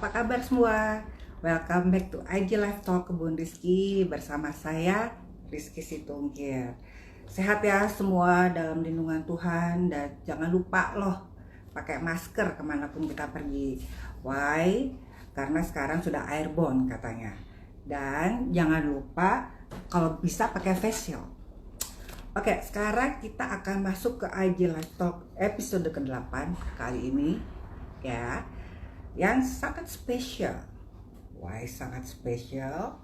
apa kabar semua? Welcome back to IG Live Talk Kebun Rizky bersama saya Rizky Situngkir. Sehat ya semua dalam lindungan Tuhan dan jangan lupa loh pakai masker kemanapun kita pergi. Why? Karena sekarang sudah airborne katanya. Dan jangan lupa kalau bisa pakai face shield. Oke, sekarang kita akan masuk ke IG Live Talk episode ke-8 kali ini ya, yang sangat spesial. Why sangat spesial?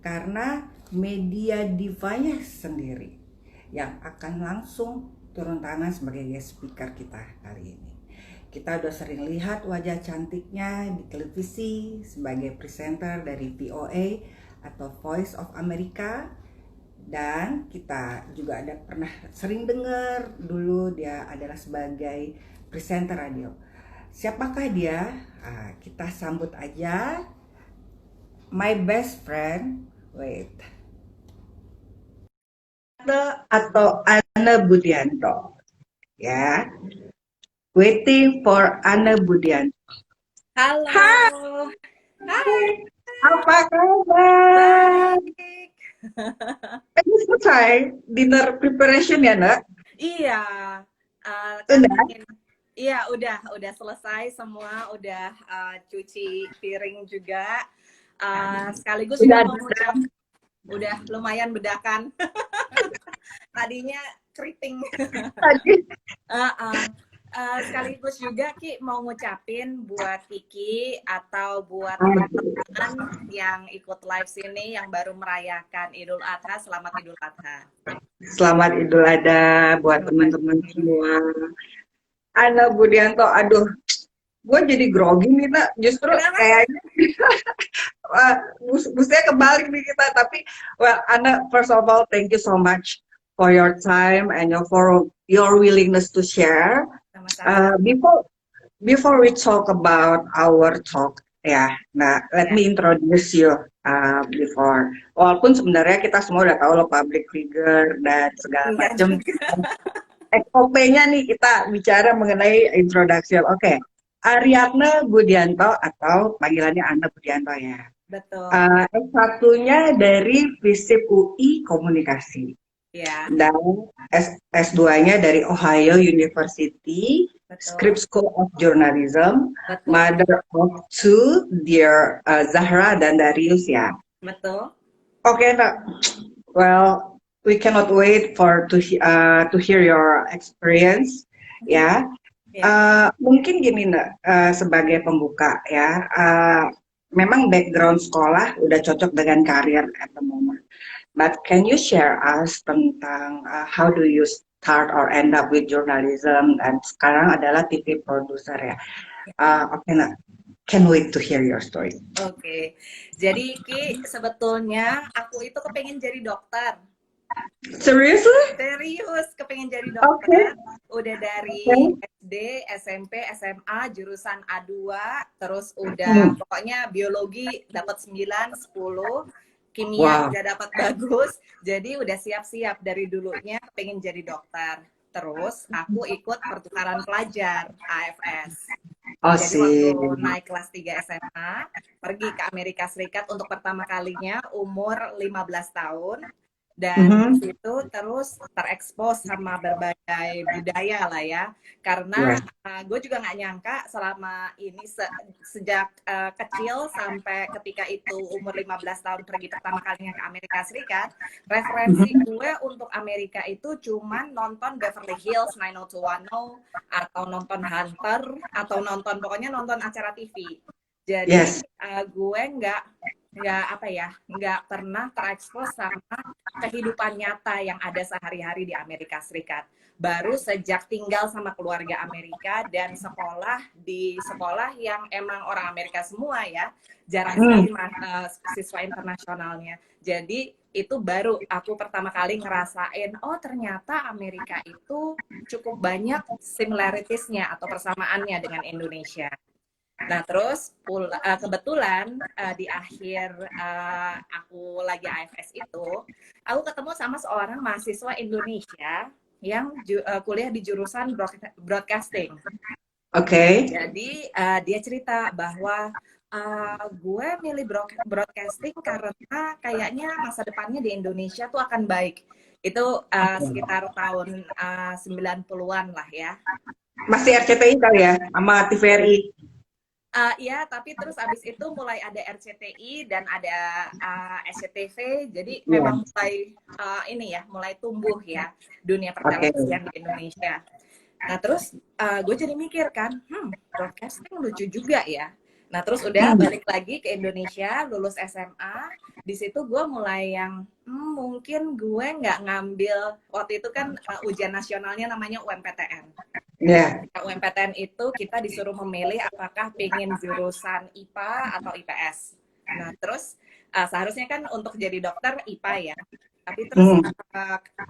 Karena media divanya sendiri yang akan langsung turun tangan sebagai guest speaker kita kali ini. Kita udah sering lihat wajah cantiknya di televisi sebagai presenter dari VOA atau Voice of America. Dan kita juga ada pernah sering dengar dulu dia adalah sebagai presenter radio. Siapakah dia? Kita sambut aja my best friend. Wait. Atau Anne Budianto. Ya. Waiting for Anne Budianto. Halo. Hai. Apa kabar? Baik. Ini selesai dinner preparation ya, Nak? Iya. Iya, udah selesai semua, udah cuci piring juga. Sekaligus juga udah lumayan bedakan. Tadinya keriting. Sekaligus juga Ki mau ngucapin buat Kiki atau buat teman-teman yang ikut live sini yang baru merayakan Idul Adha, selamat Idul Adha. Selamat Idul Adha buat teman-teman semua. Anne Budianto, aduh, gue jadi grogi nih, Nak. Justru kayaknya busnya kebalik nih kita. Tapi, well, Anne, first of all, thank you so much for your time and for your willingness to share. Before we talk about our talk, let me introduce you before. Walaupun sebenarnya kita semua udah tahu lo public figure dan segala macam. SOP-nya nih kita bicara mengenai introduction. Oke. Ariadne Budianto atau panggilannya Anne Budianto ya. Betul. S1-nya dari FISIP UI Komunikasi. Ya. Dan S2-nya dari Ohio University, Scripps School of Journalism. Betul. Mother of two, dear Zahra dan Darius ya. Betul. Oke, Nak. Well, we cannot wait to hear your experience ya. Mungkin gini, Nak, sebagai pembuka ya. Memang background sekolah udah cocok dengan karir at the moment. But can you share us tentang how do you start or end up with journalism dan sekarang adalah TV producer ya. Oke, Nak, can't wait to hear your story. Oke. Jadi Ki, sebetulnya aku itu kepengen jadi dokter. Serius? Serius, kepengen jadi dokter. Udah dari SD, SMP, SMA, jurusan A2, terus udah pokoknya biologi dapat 9, 10. Kimia udah dapat bagus, jadi udah siap-siap dari dulunya pengen jadi dokter. Terus aku ikut pertukaran pelajar AFS. Jadi waktu naik kelas 3 SMA, pergi ke Amerika Serikat untuk pertama kalinya umur 15 tahun. Dan itu terus terekspos sama berbagai budaya lah ya. Karena gue juga nggak nyangka selama ini sejak kecil sampai ketika itu umur 15 tahun pergi pertama kalinya ke Amerika Serikat, referensi gue untuk Amerika itu cuman nonton Beverly Hills 90210 atau nonton Hunter atau pokoknya nonton acara TV. Jadi gue nggak pernah terekspos sama kehidupan nyata yang ada sehari-hari di Amerika Serikat. Baru sejak tinggal sama keluarga Amerika dan sekolah di sekolah yang emang orang Amerika semua ya, jarang sekali siswa internasionalnya. Jadi itu baru aku pertama kali ngerasain, oh ternyata Amerika itu cukup banyak similarities-nya atau persamaannya dengan Indonesia. Nah terus kebetulan di akhir aku lagi AFS itu, aku ketemu sama seorang mahasiswa Indonesia yang kuliah di jurusan broadcasting. Oke. Jadi dia cerita bahwa Gue milih broadcasting karena kayaknya masa depannya di Indonesia tuh akan baik. Itu sekitar tahun 90-an lah ya. Masih RCTI kali ya, sama TVRI. Iya, tapi terus abis itu mulai ada RCTI dan ada SCTV, jadi Iya. memang mulai ini ya, mulai tumbuh ya dunia Oke. pertelevisian di Indonesia. Nah terus gue jadi mikir kan, broadcasting lucu juga ya. Nah terus udah balik lagi ke Indonesia, lulus SMA, di situ gue mulai yang mungkin gue nggak ngambil, waktu itu kan ujian nasionalnya namanya UMPTN. Iya. UMPTN itu kita disuruh memilih apakah pengen jurusan IPA atau IPS. Nah, terus seharusnya kan untuk jadi dokter IPA ya. Tapi terus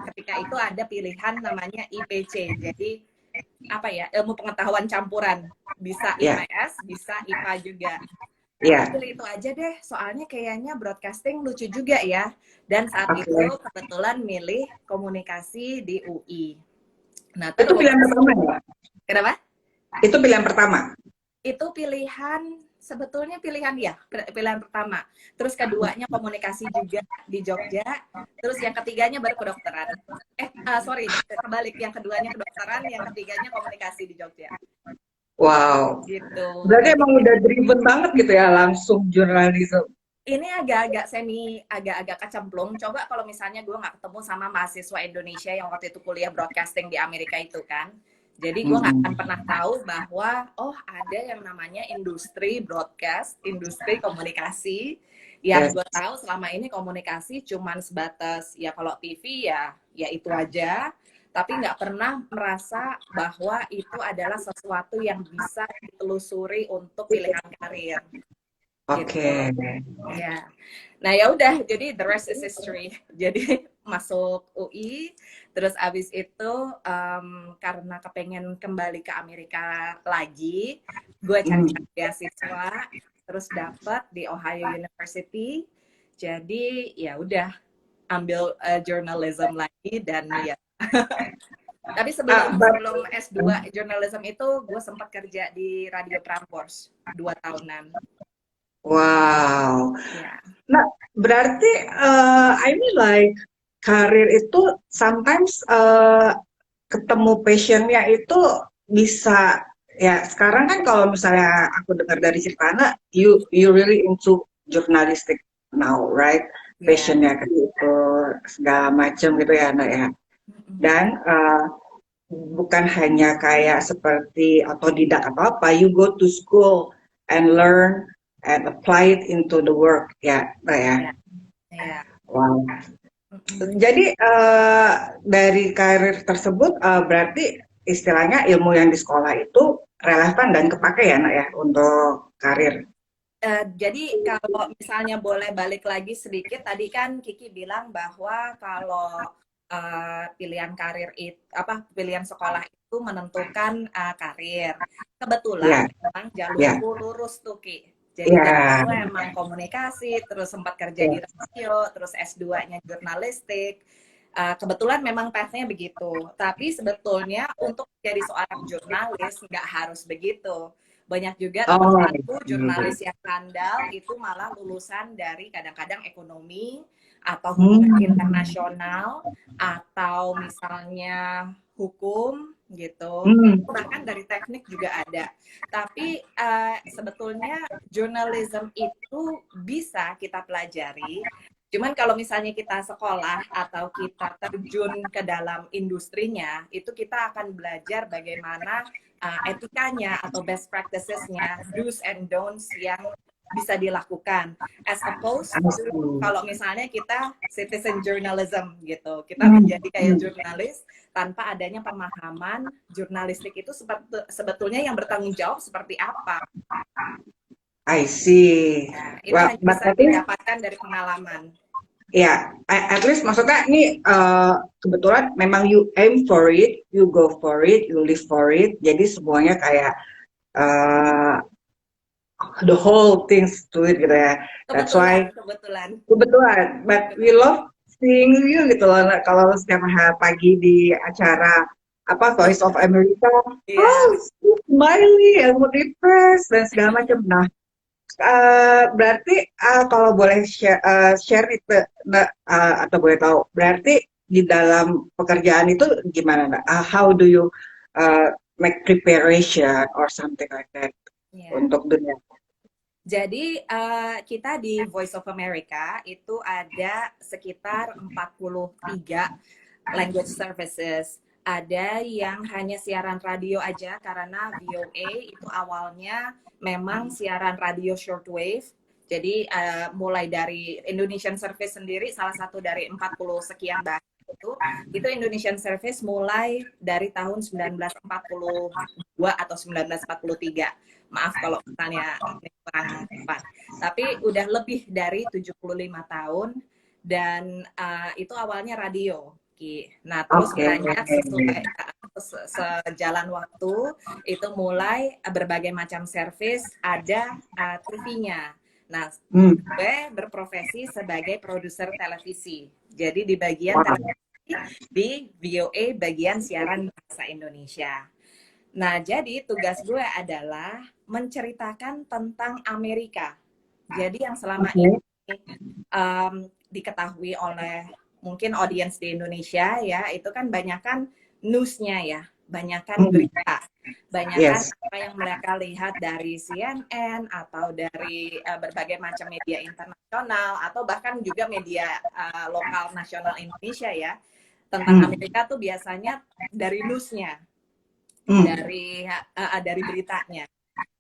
ketika itu ada pilihan namanya IPC. Jadi apa ya, ilmu pengetahuan campuran. Bisa IPS, bisa IPA juga. Aku pilih itu aja deh, soalnya kayaknya broadcasting lucu juga ya. Dan saat itu kebetulan milih komunikasi di UI. Nah, itu pilihan pertama ya? Kenapa? Itu pilihan pertama? Itu sebetulnya pilihan ya, pilihan pertama. Terus keduanya komunikasi juga di Jogja. Terus yang ketiganya baru kedokteran. Sorry, kebalik. Yang keduanya kedokteran, yang ketiganya komunikasi di Jogja. Wow. Gitu. Berarti emang udah driven banget gitu ya, langsung jurnalisme. Ini agak-agak kecemplung. Coba kalau misalnya gue nggak ketemu sama mahasiswa Indonesia yang waktu itu kuliah broadcasting di Amerika itu kan. Jadi gue nggak akan pernah tahu bahwa ada yang namanya industri broadcast, industri komunikasi. Yang gue tahu selama ini komunikasi cuman sebatas ya kalau TV ya itu aja. Tapi nggak pernah merasa bahwa itu adalah sesuatu yang bisa ditelusuri untuk pilihan karir. Oke. Ya. Nah ya udah, jadi the rest is history. Jadi masuk UI, terus abis itu karena kepengen kembali ke Amerika lagi, gue cari beasiswa, terus dapat di Ohio University. Jadi ya udah ambil journalism lagi dan ya. Tapi sebelum S2 journalism itu gue sempat kerja di Radio Prambors 2 tahunan. Wow. Yeah. Nah, berarti I mean like karir itu sometimes ketemu passionnya itu bisa ya. Sekarang kan kalau misalnya aku dengar dari cerita Ana, you really into journalistic now, right? Passionnya ke itu segala macam gitu ya, Ana ya. Dan bukan hanya kayak seperti otodidak atau apa, you go to school and learn and apply it into the work ya, ya. Wow. Jadi dari karir tersebut berarti istilahnya ilmu yang di sekolah itu relevan dan kepake ya, Nak ya, untuk karir. Jadi kalau misalnya boleh balik lagi sedikit, tadi kan Kiki bilang bahwa kalau pilihan karir pilihan sekolah itu menentukan karir. Kebetulan memang jalurku lurus tuh Ki. Jadi gue emang komunikasi, terus sempat kerja di radio, terus S2-nya jurnalistik. Kebetulan memang path-nya begitu. Tapi sebetulnya untuk jadi seorang jurnalis nggak harus begitu. Banyak juga teman-temanku jurnalis yang handal itu malah lulusan dari kadang-kadang ekonomi atau hubungan internasional atau misalnya hukum gitu, bahkan dari teknik juga ada. Tapi sebetulnya journalism itu bisa kita pelajari. Cuman kalau misalnya kita sekolah atau kita terjun ke dalam industrinya, itu kita akan belajar bagaimana etikanya atau best practices-nya, do's and don'ts yang bisa dilakukan. As opposed to kalau misalnya kita citizen journalism gitu, kita menjadi kayak jurnalis tanpa adanya pemahaman jurnalistik itu sebetulnya yang bertanggung jawab seperti apa. I see. Nah, itu hanya bisa didapatkan dari pengalaman. Ya, at least maksudnya ini kebetulan memang you aim for it, you go for it, you live for it. Jadi semuanya kayak the whole things to it gitu ya. That's why kebetulan. But we love seeing you gitu loh. Kalau setiap pagi di acara Voice of America, smiley, and refresh dan segala macam. Nah, Berarti kalau boleh share itu atau boleh tahu, berarti di dalam pekerjaan itu gimana, Mbak? How do you uh, make preparation or something like that Ya. untuk dunia? Jadi kita di Voice of America itu ada sekitar 43 language services. Ada yang hanya siaran radio aja karena VOA itu awalnya memang siaran radio shortwave. Jadi mulai dari Indonesian Service sendiri salah satu dari 40 sekian bahasa itu Indonesian Service mulai dari tahun 1942 atau 1943. Maaf kalau misalnya ini kurang tepat. Tapi udah lebih dari 75 tahun dan itu awalnya radio. Nah, terus Oke. banyak sesuai sejalan waktu itu mulai berbagai macam service ada TV-nya. Nah, gue berprofesi sebagai produser televisi. Jadi di bagian televisi di VOA bagian siaran bahasa Indonesia. Nah, jadi tugas gue adalah menceritakan tentang Amerika. Jadi yang selama ini diketahui oleh mungkin audiens di Indonesia ya, itu kan banyakkan newsnya ya, banyakkan berita, banyakkan apa yang mereka lihat dari CNN atau dari berbagai macam media internasional atau bahkan juga media lokal nasional Indonesia ya, tentang Amerika tuh biasanya dari newsnya, dari beritanya.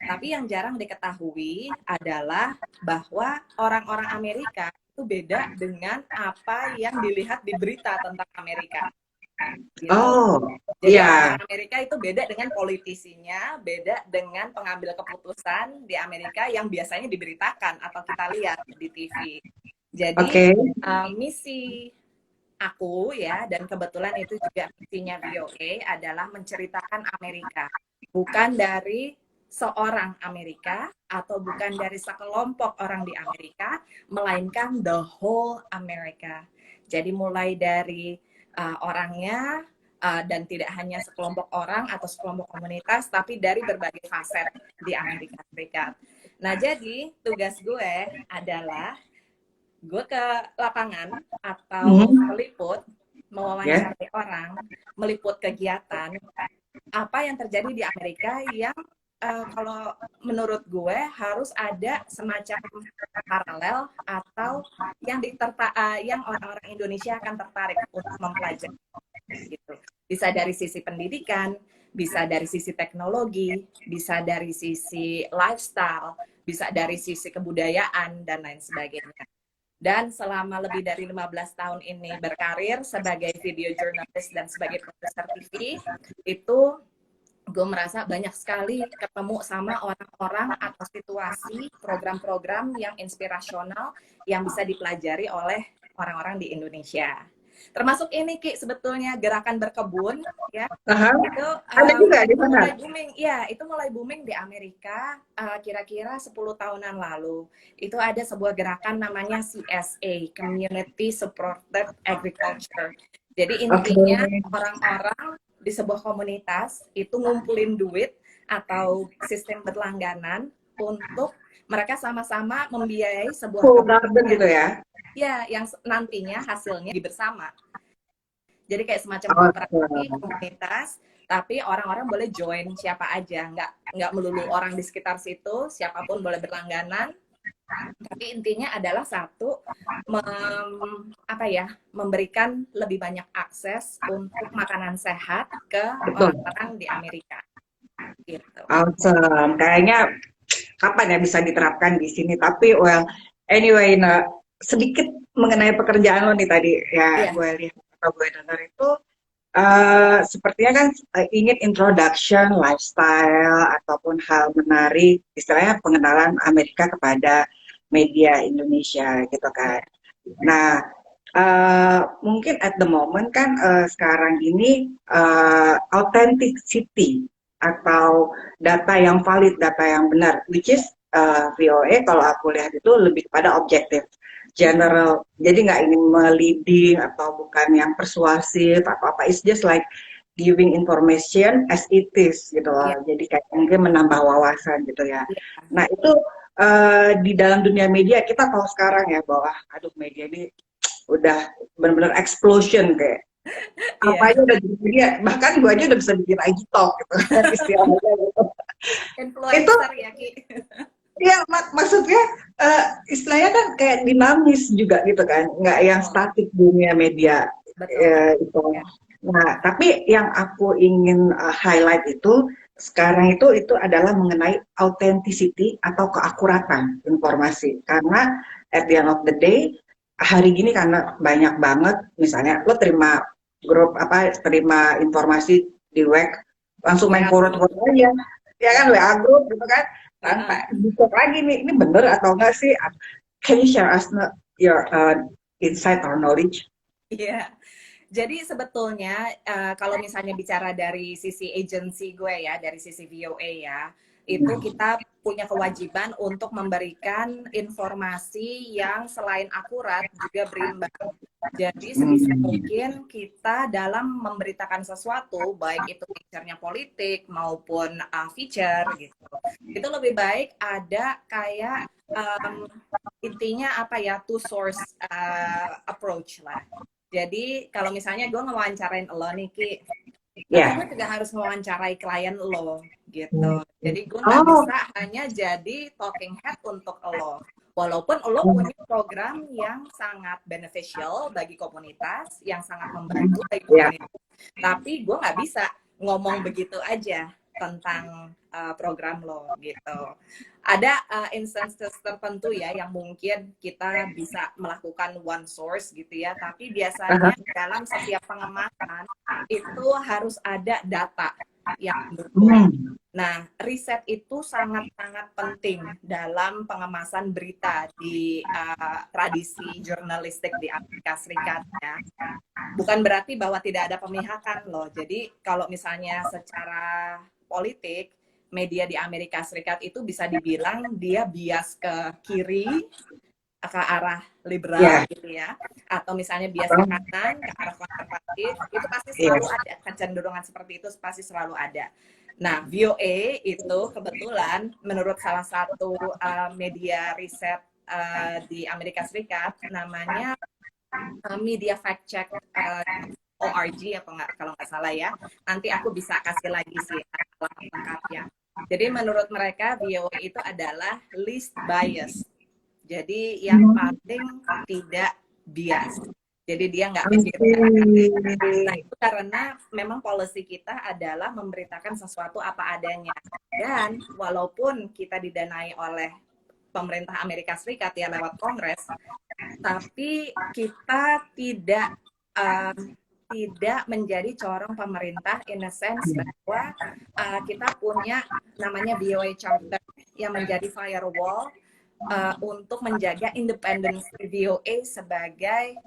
Tapi yang jarang diketahui adalah bahwa orang-orang Amerika itu beda dengan apa yang dilihat di berita tentang Amerika. Gitu. Jadi orang Amerika itu beda dengan politisinya, beda dengan pengambil keputusan di Amerika yang biasanya diberitakan atau kita lihat di TV. Jadi misi aku ya, dan kebetulan itu juga misinya VOA adalah menceritakan Amerika, bukan dari seorang Amerika atau bukan dari sekelompok orang di Amerika, melainkan the whole America. Jadi mulai dari orangnya dan tidak hanya sekelompok orang atau sekelompok komunitas, tapi dari berbagai faset di Amerika Serikat. Nah, jadi tugas gue adalah gue ke lapangan atau meliput, mewawancarai orang, meliput kegiatan, apa yang terjadi di Amerika yang kalau menurut gue harus ada semacam paralel atau yang orang-orang Indonesia akan tertarik untuk mempelajari. Gitu. Bisa dari sisi pendidikan, bisa dari sisi teknologi, bisa dari sisi lifestyle, bisa dari sisi kebudayaan dan lain sebagainya. Dan selama lebih dari 15 tahun ini berkarir sebagai video journalist dan sebagai produser TV, itu gue merasa banyak sekali ketemu sama orang-orang atau situasi, program-program yang inspirasional yang bisa dipelajari oleh orang-orang di Indonesia. Termasuk ini Ki, sebetulnya gerakan berkebun ya. Itu ada juga di sana. Mulai booming. Ya, itu mulai booming di Amerika kira-kira 10 tahunan lalu. Itu ada sebuah gerakan namanya CSA, Community Supported Agriculture. Jadi intinya orang-orang di sebuah komunitas itu ngumpulin duit atau sistem berlangganan untuk mereka sama-sama membiayai sebuah garden gitu ya. Ya, yang nantinya hasilnya bersama. Jadi kayak semacam kooperasi komunitas, tapi orang-orang boleh join siapa aja, nggak melulu orang di sekitar situ, siapapun boleh berlangganan. Tapi intinya adalah satu, memberikan lebih banyak akses untuk makanan sehat ke orang-orang di Amerika. Gitu. Awesome. Kayaknya kapan ya bisa diterapkan di sini? Tapi anyway, sedikit mengenai pekerjaan lo nih tadi ya, gue lihat atau gue dengar itu sepertinya kan ingin introduction lifestyle ataupun hal menarik, istilahnya pengenalan Amerika kepada media Indonesia gitu kan. Nah, mungkin at the moment kan sekarang ini authenticity atau data yang valid, data yang benar, which is VOA kalau aku lihat itu lebih kepada objektif, general, jadi nggak ingin meliding atau bukan yang persuasif atau apa, it's just like giving information as it is gitu loh. Jadi kayak mungkin menambah wawasan gitu ya. Nah itu di dalam dunia media kita tahu sekarang ya bahwa aduh media ini udah benar-benar explosion kayak apa aja udah jadi media, bahkan gue aja udah bisa bikin IG talk gitu istilahnya gitu. Itu Influencer ya Ki. ya maksudnya istilahnya kan kayak dinamis juga gitu kan, nggak yang statik dunia media Betul. itu. Nah, tapi yang aku ingin highlight itu sekarang itu adalah mengenai authenticity atau keakuratan informasi. Karena at the end of the day, hari gini karena banyak banget, misalnya lo terima grup apa, terima informasi di WhatsApp, langsung main forward aja, ya kan WA grup gitu kan, tanpa dicek lagi nih, ini bener atau enggak sih? Can you share us your insight or knowledge? Iya. Jadi sebetulnya kalau misalnya bicara dari sisi agency gue ya, dari sisi VOA ya, itu kita punya kewajiban untuk memberikan informasi yang selain akurat juga berimbang. Jadi sebisa mungkin kita dalam memberitakan sesuatu, baik itu feature-nya politik maupun feature gitu, itu lebih baik ada kayak intinya apa ya, two source approach lah. Jadi kalau misalnya gue ngewawancarain lo nih Ki, tapi gue juga harus mewawancarai klien lo gitu. Jadi gue nggak bisa hanya jadi talking head untuk lo. Walaupun lo punya program yang sangat beneficial bagi komunitas, yang sangat membantu bagi komunitas, tapi gue nggak bisa ngomong begitu aja tentang program lo gitu. Ada instances tertentu ya yang mungkin kita bisa melakukan one source gitu ya, tapi biasanya dalam setiap pengemasan itu harus ada data yang mendukung. Nah, riset itu sangat-sangat penting dalam pengemasan berita di tradisi jurnalistik di Amerika Serikat ya. Bukan berarti bahwa tidak ada pemihakan loh. Jadi kalau misalnya secara politik, media di Amerika Serikat itu bisa dibilang dia bias ke kiri, ke arah liberal gitu ya, atau misalnya bias ke kanan, ke arah konservatif, itu pasti selalu ada, kecenderungan seperti itu pasti selalu ada. Nah, VOA itu kebetulan menurut salah satu media riset di Amerika Serikat, namanya Media Fact Check ORG apa enggak, kalau nggak salah ya. Nanti aku bisa kasih lagi sih alamat lengkapnya. Jadi menurut mereka VOA itu adalah least bias. Jadi yang paling tidak bias. Jadi dia nggak membiarkan. Nah itu karena memang policy kita adalah memberitakan sesuatu apa adanya. Dan walaupun kita didanai oleh pemerintah Amerika Serikat ya lewat Kongres, tapi kita tidak menjadi corong pemerintah in a sense bahwa kita punya namanya VOA Charter yang menjadi firewall untuk menjaga independence VOA sebagai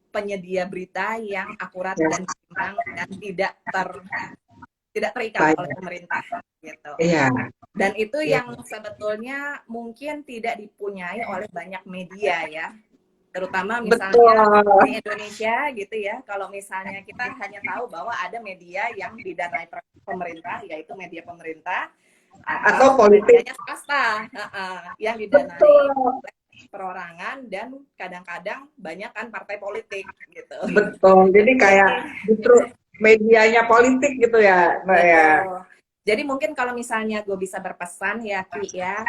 penyedia berita yang akurat dan seimbang dan tidak terikat oleh pemerintah gitu. Dan itu yang sebetulnya mungkin tidak dipunyai oleh banyak media ya. Terutama misalnya di Indonesia gitu ya, kalau misalnya kita hanya tahu bahwa ada media yang didanai pemerintah, yaitu media pemerintah, atau medianya swasta yang didanai oleh perorangan dan kadang-kadang banyak kan partai politik gitu. Betul, jadi kayak justru medianya politik gitu ya, Mbak ya. Jadi mungkin kalau misalnya gue bisa berpesan ya Ki ya,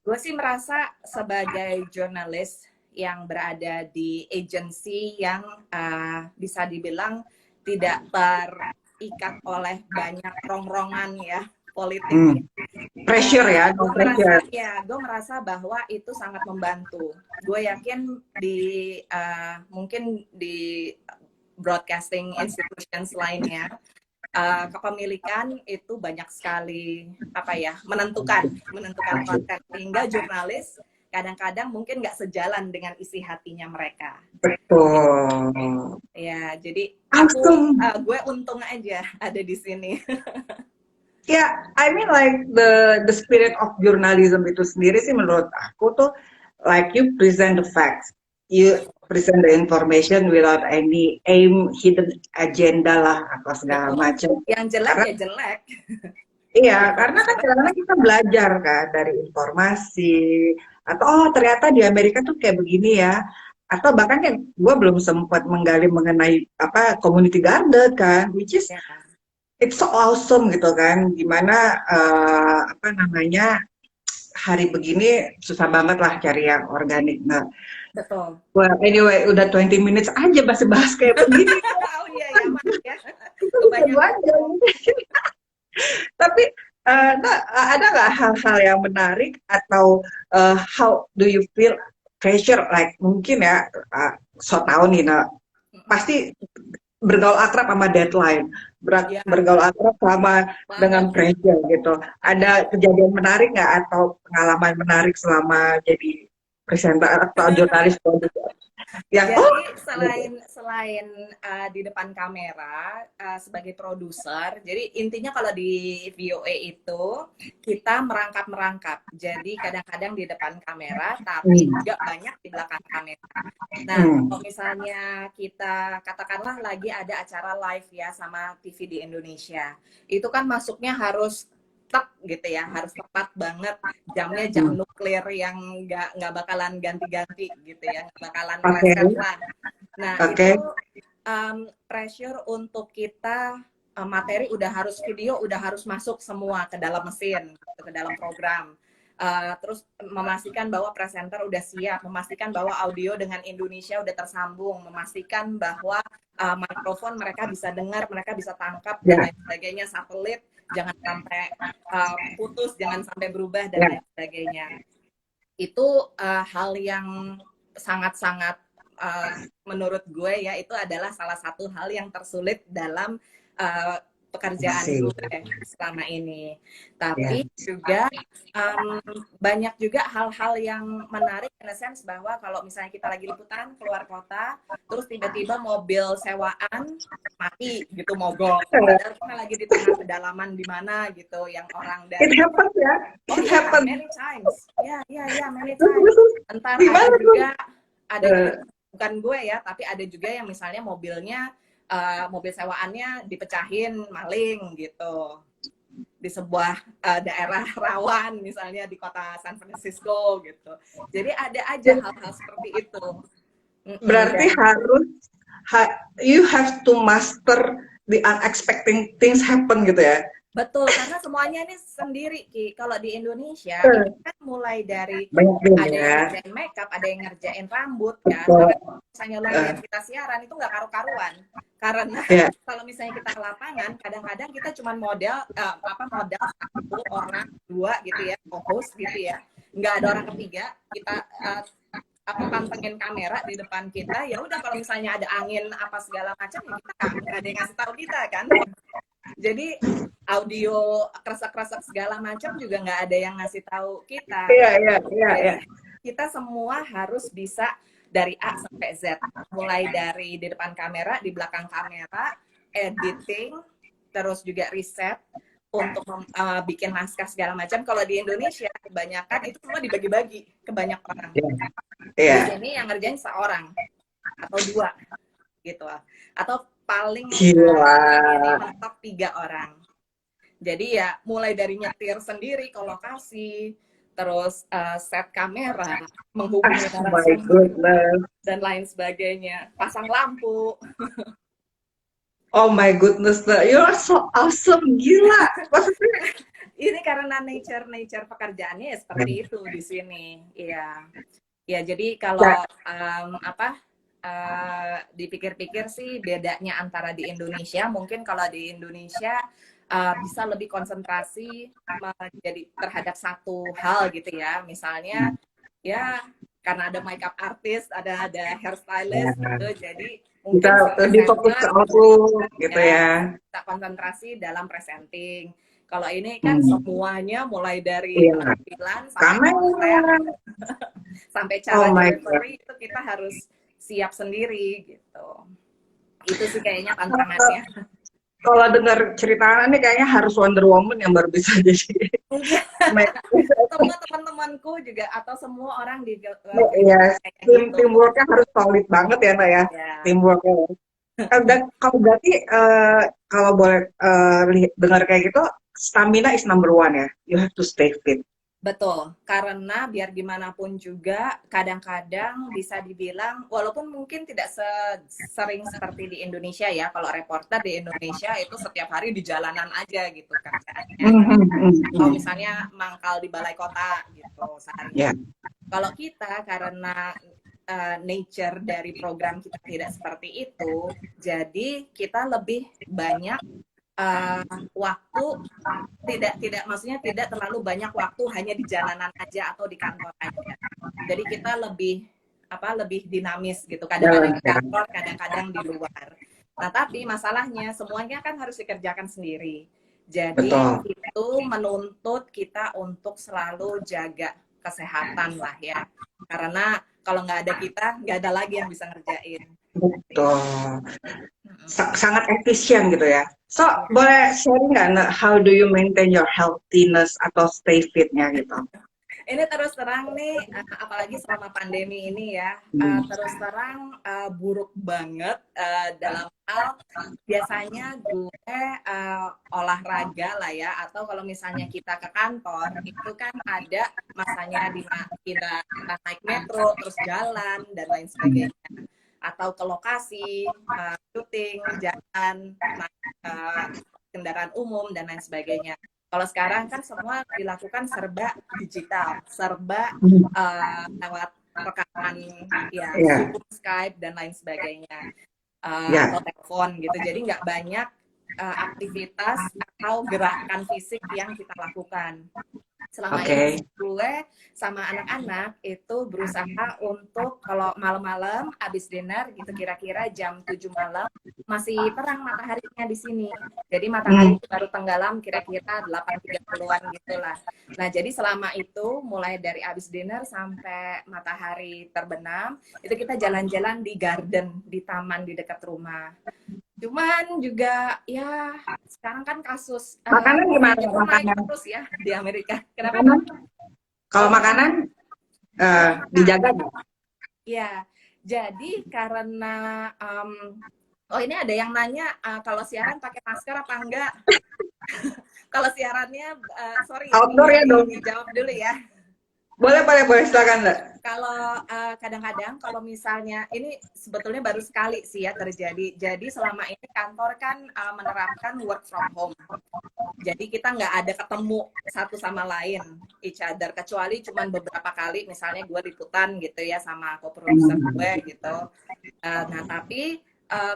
gue sih merasa sebagai jurnalis yang berada di agensi yang bisa dibilang tidak terikat oleh banyak rongrongan ya politik. Pressure ya, no pressure. Gue merasa bahwa itu sangat membantu. Gue yakin mungkin di broadcasting institutions lainnya kepemilikan itu banyak sekali menentukan konten, sehingga jurnalis kadang-kadang mungkin nggak sejalan dengan isi hatinya mereka. Betul. Ya, jadi gue untung aja ada di sini. I mean like the spirit of journalism itu sendiri sih menurut aku tuh like you present the facts, you present the information without any hidden agenda lah atau segala macam. Yang jelek ya jelek. Iya, Ya, karena bagus kan banget. kadang-kadang kita belajar kan dari informasi, atau oh ternyata di Amerika tuh kayak begini ya, atau bahkan kan gue belum sempat menggali mengenai apa community garden kan, which is Ya, it's so awesome gitu kan, gimana apa namanya hari begini susah banget lah cari yang organik. Nah, betul. well anyway udah 20 minutes aja bahas kayak begini, Oh iya ya, maaf ya. kita bisa Kebanyakan belajar. ngomong. Tapi nah, ada nggak hal-hal yang menarik atau how do you feel pressure like mungkin ya so tau nih nah pasti bergaul akrab sama deadline, Ya, bergaul akrab sama banget. dengan pressure gitu. Ada. Ada kejadian menarik nggak atau pengalaman menarik selama jadi presenter atau jurnalis produser yang oh Jadi gitu. selain selain di depan kamera sebagai produser, jadi intinya kalau di VOA itu kita merangkap-merangkap. Jadi kadang-kadang di depan kamera, tapi Hmm. juga banyak di belakang kamera. Nah, Hmm. kalau misalnya kita katakanlah lagi ada acara live ya sama TV di Indonesia, itu kan masuknya harus tetap gitu ya, harus tepat banget jamnya, jam Hmm. nuklir yang nggak bakalan ganti-ganti gitu ya, nggak bakalan Oke, meleset lah. Nah oke. itu pressure untuk kita materi udah harus, video udah harus masuk semua ke dalam mesin, gitu, ke dalam program. Terus memastikan bahwa presenter udah siap, memastikan bahwa audio dengan Indonesia udah tersambung, memastikan bahwa mikrofon mereka bisa dengar, mereka bisa tangkap dan Ya, lain sebagainya, satelit jangan sampai putus, jangan sampai berubah dan ya. lain sebagainya. Itu hal yang sangat-sangat menurut gue ya, itu adalah salah satu hal yang tersulit dalam pekerjaan Masih. gue selama ini. Ya. Tapi juga banyak juga hal-hal yang menarik in a sense bahwa kalau misalnya kita lagi liputan keluar kota, terus tiba-tiba mobil sewaan mati gitu, mogok. Padahal kita lagi di tengah pedalaman di mana gitu, yang orang It dari happens ya, oh it ya, happens. many times. Ya, ya, ya, many Terus, times. terus, Entar gimana tuh? ada juga Eh, bukan gue ya, tapi ada juga yang misalnya mobilnya mobil sewaannya dipecahin maling gitu di sebuah daerah rawan misalnya di kota San Francisco gitu. Jadi ada aja hal-hal seperti itu. berarti Dan harus you have to master the unexpected things happen gitu ya. betul, karena semuanya ini sendiri, Ki. Kalau di Indonesia, ini Eh, kan mulai dari banyak tim ada yang ya. ngerjain makeup, ada yang ngerjain rambut, kan. Betul. Makanya misalnya lo Eh, ngeliat kita siaran, itu nggak karu-karuan. Karena ya. kalau misalnya kita ke lapangan, kadang-kadang kita cuma modal satu orang, dua gitu ya, host gitu ya. Nggak ada orang ketiga, kita pantengin kamera di depan kita, ya udah kalau misalnya ada angin apa segala macam, ya kita nggak ada yang ngasih tahu kita kan. Jadi audio kresek-kresek segala macam juga nggak ada yang ngasih tahu kita. Iya, iya, iya, iya. Jadi kita semua harus bisa dari A sampai Z. Mulai dari di depan kamera, di belakang kamera, editing, terus juga riset untuk bikin naskah segala macam. Kalau di Indonesia kebanyakan itu semua dibagi-bagi ke banyak orang. Iya. Di Iya. sini yang ngerjain seorang atau dua gitu, atau paling Gila. ini mentok 3 orang. Jadi ya mulai dari nyetir sendiri ke lokasi, terus set kamera, menghubungi Oh my narasumber goodness. dan lain sebagainya, pasang lampu. Oh my goodness. You're so awesome. Gila. Maksudnya. Ini karena nature pekerjaannya ya seperti itu di sini. Iya. Ya jadi kalau dipikir-pikir sih bedanya antara di Indonesia, mungkin kalau di Indonesia bisa lebih konsentrasi jadi terhadap satu hal gitu ya, misalnya ya karena ada makeup artist, ada hairstylist Ya. gitu, jadi Kita mungkin si lebih fokus ke presenter outlook gitu ya ya. kita konsentrasi dalam presenting. Kalau ini kan Hmm. semuanya mulai dari Iya. penampilan sampai konsep Kamera. sampai Oh cara my god. delivery itu kita harus siap sendiri gitu. Itu sih kayaknya tantangannya. Kalau dengar cerita ini kayaknya harus Wonder Woman yang baru bisa jadi. Semua teman-temanku juga atau semua orang di Iya, kayak gitu. teamworknya harus solid banget ya, Mbak ya. Ya. Teamworknya. Dan kalau berarti kalau boleh dengar kayak gitu, stamina is number one ya. You have to stay fit. Betul, karena biar gimana pun juga kadang-kadang bisa dibilang walaupun mungkin tidak sering seperti di Indonesia ya, kalau reporter di Indonesia itu setiap hari di jalanan aja gitu kerjaannya. Atau misalnya mangkal di balai kota gitu seharian. Kalau kita karena nature dari program kita tidak seperti itu, jadi kita lebih banyak waktu tidak maksudnya tidak terlalu banyak waktu hanya di jalanan aja atau di kantor aja. Jadi kita lebih dinamis gitu. Kadang-kadang di kantor, kadang-kadang di luar. Nah, tapi masalahnya semuanya kan harus dikerjakan sendiri. Jadi itu menuntut kita untuk selalu jaga kesehatan lah ya. Karena kalau nggak ada kita, nggak ada lagi yang bisa ngerjain. Betul. Sangat efisien gitu ya. So, boleh sharing nggak, how do you maintain your healthiness atau stay fitnya gitu? Ini terus terang nih, apalagi selama pandemi ini ya, terus terang buruk banget dalam hal biasanya gue olahraga lah ya, atau kalau misalnya kita ke kantor itu kan ada masanya di kita naik metro terus jalan dan lain sebagainya, atau ke lokasi syuting, jalan, kendaraan umum dan lain sebagainya. Kalau sekarang kan semua dilakukan serba digital, serba lewat rekaman ya, Zoom, Skype dan lain sebagainya, atau telepon gitu. Jadi nggak banyak aktivitas atau gerakan fisik yang kita lakukan. Selama ini gue sama anak-anak itu berusaha untuk kalau malam-malam abis dinner gitu kira-kira jam 7 malam masih terang mataharinya di sini. Jadi matahari baru tenggelam kira-kira 8.30-an gitulah. Nah, jadi selama itu mulai dari abis dinner sampai matahari terbenam, itu kita jalan-jalan di garden, di taman di dekat rumah. Cuman juga ya sekarang kan kasus makanan gimana naik terus ya di Amerika. Kenapa? Kalau makanan dijaga nggak? Ya, jadi karena ini ada yang nanya kalau siaran pakai masker apa enggak? Kalau siarannya sorry outdoor ya dong. Dijawab dulu ya. Boleh silakan Mbak. Kalau kadang-kadang kalau misalnya ini sebetulnya baru sekali sih ya terjadi. Jadi selama ini kantor kan menerapkan work from home. Jadi kita nggak ada ketemu satu sama lain each other kecuali cuman beberapa kali misalnya gue liputan gitu ya sama co-producer gue gitu. Nah tapi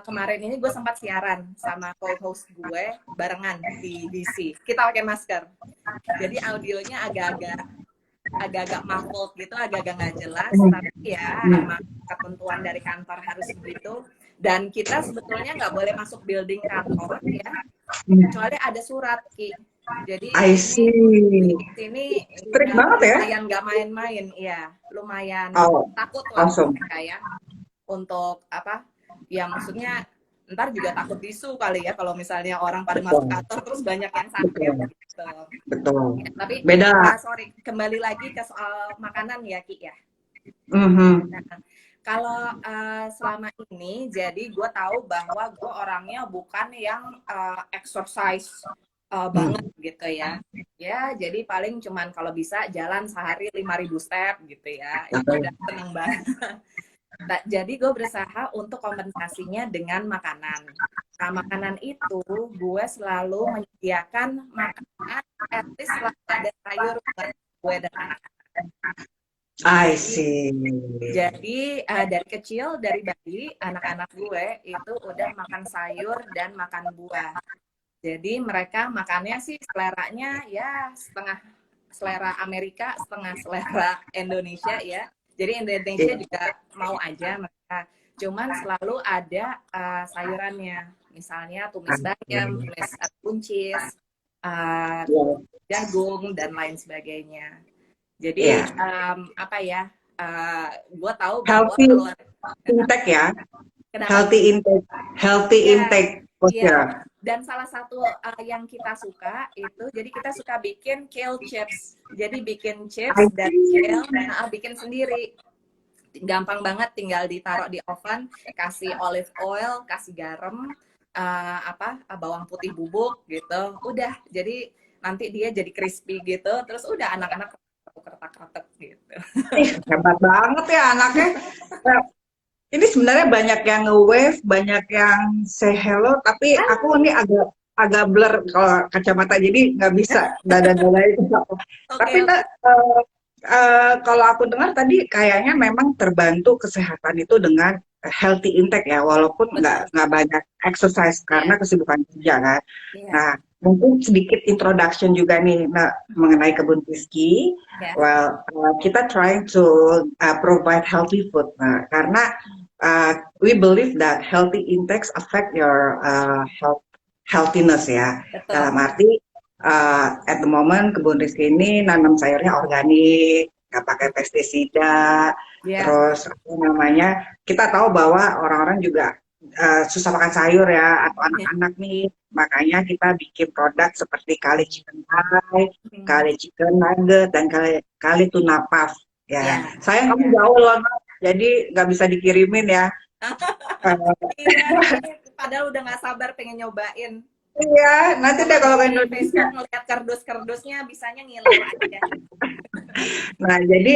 kemarin ini gue sempat siaran sama co-host gue barengan di DC. Kita pakai masker. Jadi audionya agak-agak muffled gitu, agak-agak nggak jelas, tapi ya emang ketentuan dari kantor harus begitu. Dan kita sebetulnya nggak boleh masuk building kantor ya, kecuali ada surat, Ki. Jadi di sini strict banget ya? Lumayan nggak main-main, ya, lumayan takut lah mereka ya untuk apa? Ya maksudnya ntar juga takut bisu kali ya kalau misalnya orang pada masuk kantor terus banyak yang sakit gitu. Betul. Ya, tapi beda. Sorry, kembali lagi ke soal makanan ya Ki ya. Nah, kalau selama ini jadi gue tahu bahwa gue orangnya bukan yang exercise banget gitu ya. Ya, jadi paling cuman kalau bisa jalan sehari 5.000 step gitu ya. Itu udah seneng banget. Jadi gue berusaha untuk kompensasinya dengan makanan. Nah, makanan itu gue selalu menyediakan makanan at least selalu ada sayur buat gue dan anak-anak. I see. Jadi dari kecil, dari bayi, anak-anak gue itu udah makan sayur dan makan buah. Jadi mereka makannya sih seleranya ya setengah selera Amerika, setengah selera Indonesia ya. Jadi Indonesia juga mau aja mereka. Cuman selalu ada sayurannya. Misalnya tumis bayam, tumis buncis, jagung, dan lain sebagainya. Jadi apa ya, gue tahu bahwa intake ya. Kenapa? Healthy intake. Yeah. Dan salah satu yang kita suka itu, jadi kita suka bikin kale chips. Jadi bikin chips dan kale, bikin sendiri. Gampang banget, tinggal ditaruh di oven, kasih olive oil, kasih garam, bawang putih bubuk gitu. Udah, jadi nanti dia jadi crispy gitu, terus udah anak-anak keretak-keretak gitu. Hebat banget ya anaknya. Nah, ini sebenarnya banyak yang nge-wave, banyak yang say hello, tapi aku ini agak agak blur kalau kacamata, jadi nggak bisa dada-dada itu. Tapi Oke, oke. kalau aku dengar tadi kayaknya memang terbantu kesehatan itu dengan healthy intake ya, walaupun Betul. nggak banyak exercise Iya, karena kesibukan kerja kan. iya, Nah, mungkin sedikit introduction juga nih, nah, mengenai kebun whiskey. ya. Well, kita trying to provide healthy food. Nah, karena we believe that healthy intakes affect your healthiness ya. Betul. Dalam arti at the moment kebun Rizky ini nanam sayurnya organik, nggak pakai pestisida. Ya, Terus apa namanya, kita tahu bahwa orang-orang juga susah makan sayur ya, atau ya. anak-anak nih. Makanya kita bikin produk seperti kali chicken pie, kali chicken nugget, dan kali tuna puff. Ya, Ya, sayang kamu ya. jauh loh, Nak. Jadi nggak bisa dikirimin ya. Iya, ini padahal udah nggak sabar pengen nyobain. Iya, nanti Kalau deh kalau ke di Indonesia. Facebook ngeliat kardus-kardusnya bisanya ngiler aja. Nah, jadi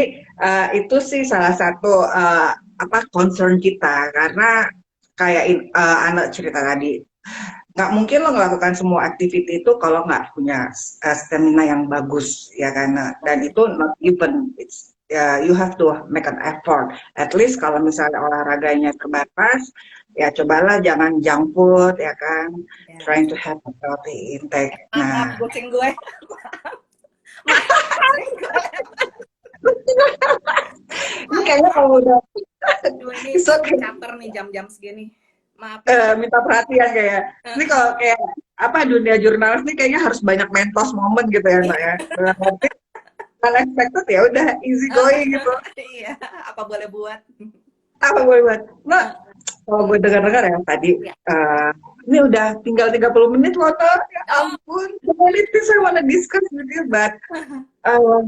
itu sih salah satu apa concern kita, karena kayak anak cerita tadi, nggak mungkin lo melakukan semua activity itu kalau nggak punya stamina yang bagus ya, karena dan itu not even it's you have to make an effort. At least kalau misalnya olahraganya terbatas, ya cobalah jangan junk food ya kan, Ya. trying to have a healthy intake. Maaf, maaf, Nah, kucing gue. Maaf, kucing gue. ini kayaknya kalau udah Aduh, ini it's okay. caper nih jam-jam segini. Maaf nih. Minta perhatian kayak ini, kalau kayak apa, dunia jurnalis nih kayaknya harus banyak mentos momen gitu ya Nak ya. Nanti unexpected ya udah easy going gitu. Iya, apa boleh buat? Apa gue buat? Nah, kalau gue dengar-dengar ya tadi, Ya. ini udah tinggal 30 menit loh, Tor. Ya Oh, ampun, the only thing I wanna discuss with you, but uh,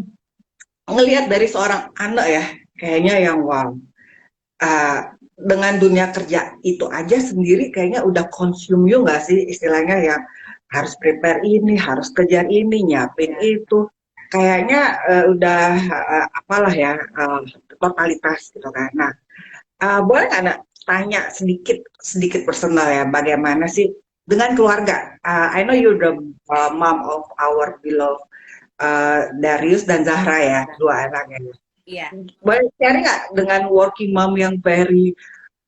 ngelihat dari seorang anak ya, kayaknya yang wow. Dengan dunia kerja itu aja sendiri kayaknya udah consume you nggak sih, istilahnya yang harus prepare ini, harus kejar ini, nyiapin ya. itu. Kayaknya udah apalah ya, totalitas gitu kan. Nah, boleh nggak Nak, tanya sedikit sedikit personal ya, bagaimana sih dengan keluarga? I know you're the mom of our beloved Darius dan Zahra ya, dua anaknya. Iya. Boleh share nggak dengan working mom yang very,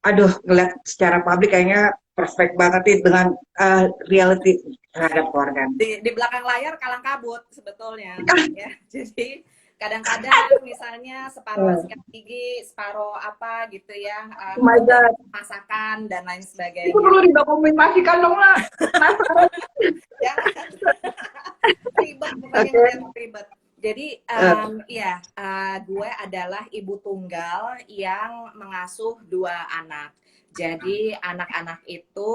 aduh, ngeliat secara publik kayaknya perfect banget nih dengan reality terhadap keluarga. Di belakang layar kalang kabut sebetulnya. Ya. Jadi kadang-kadang misalnya separuh sikat gigi, separuh apa gitu ya, Oh my God, masakan dan lain itu sebagainya. perlu didokumentasikan dong lah. Penasaran. Jangan ribet, pokoknya Oke. ribet. Jadi ya gue adalah ibu tunggal yang mengasuh dua anak. Jadi anak-anak itu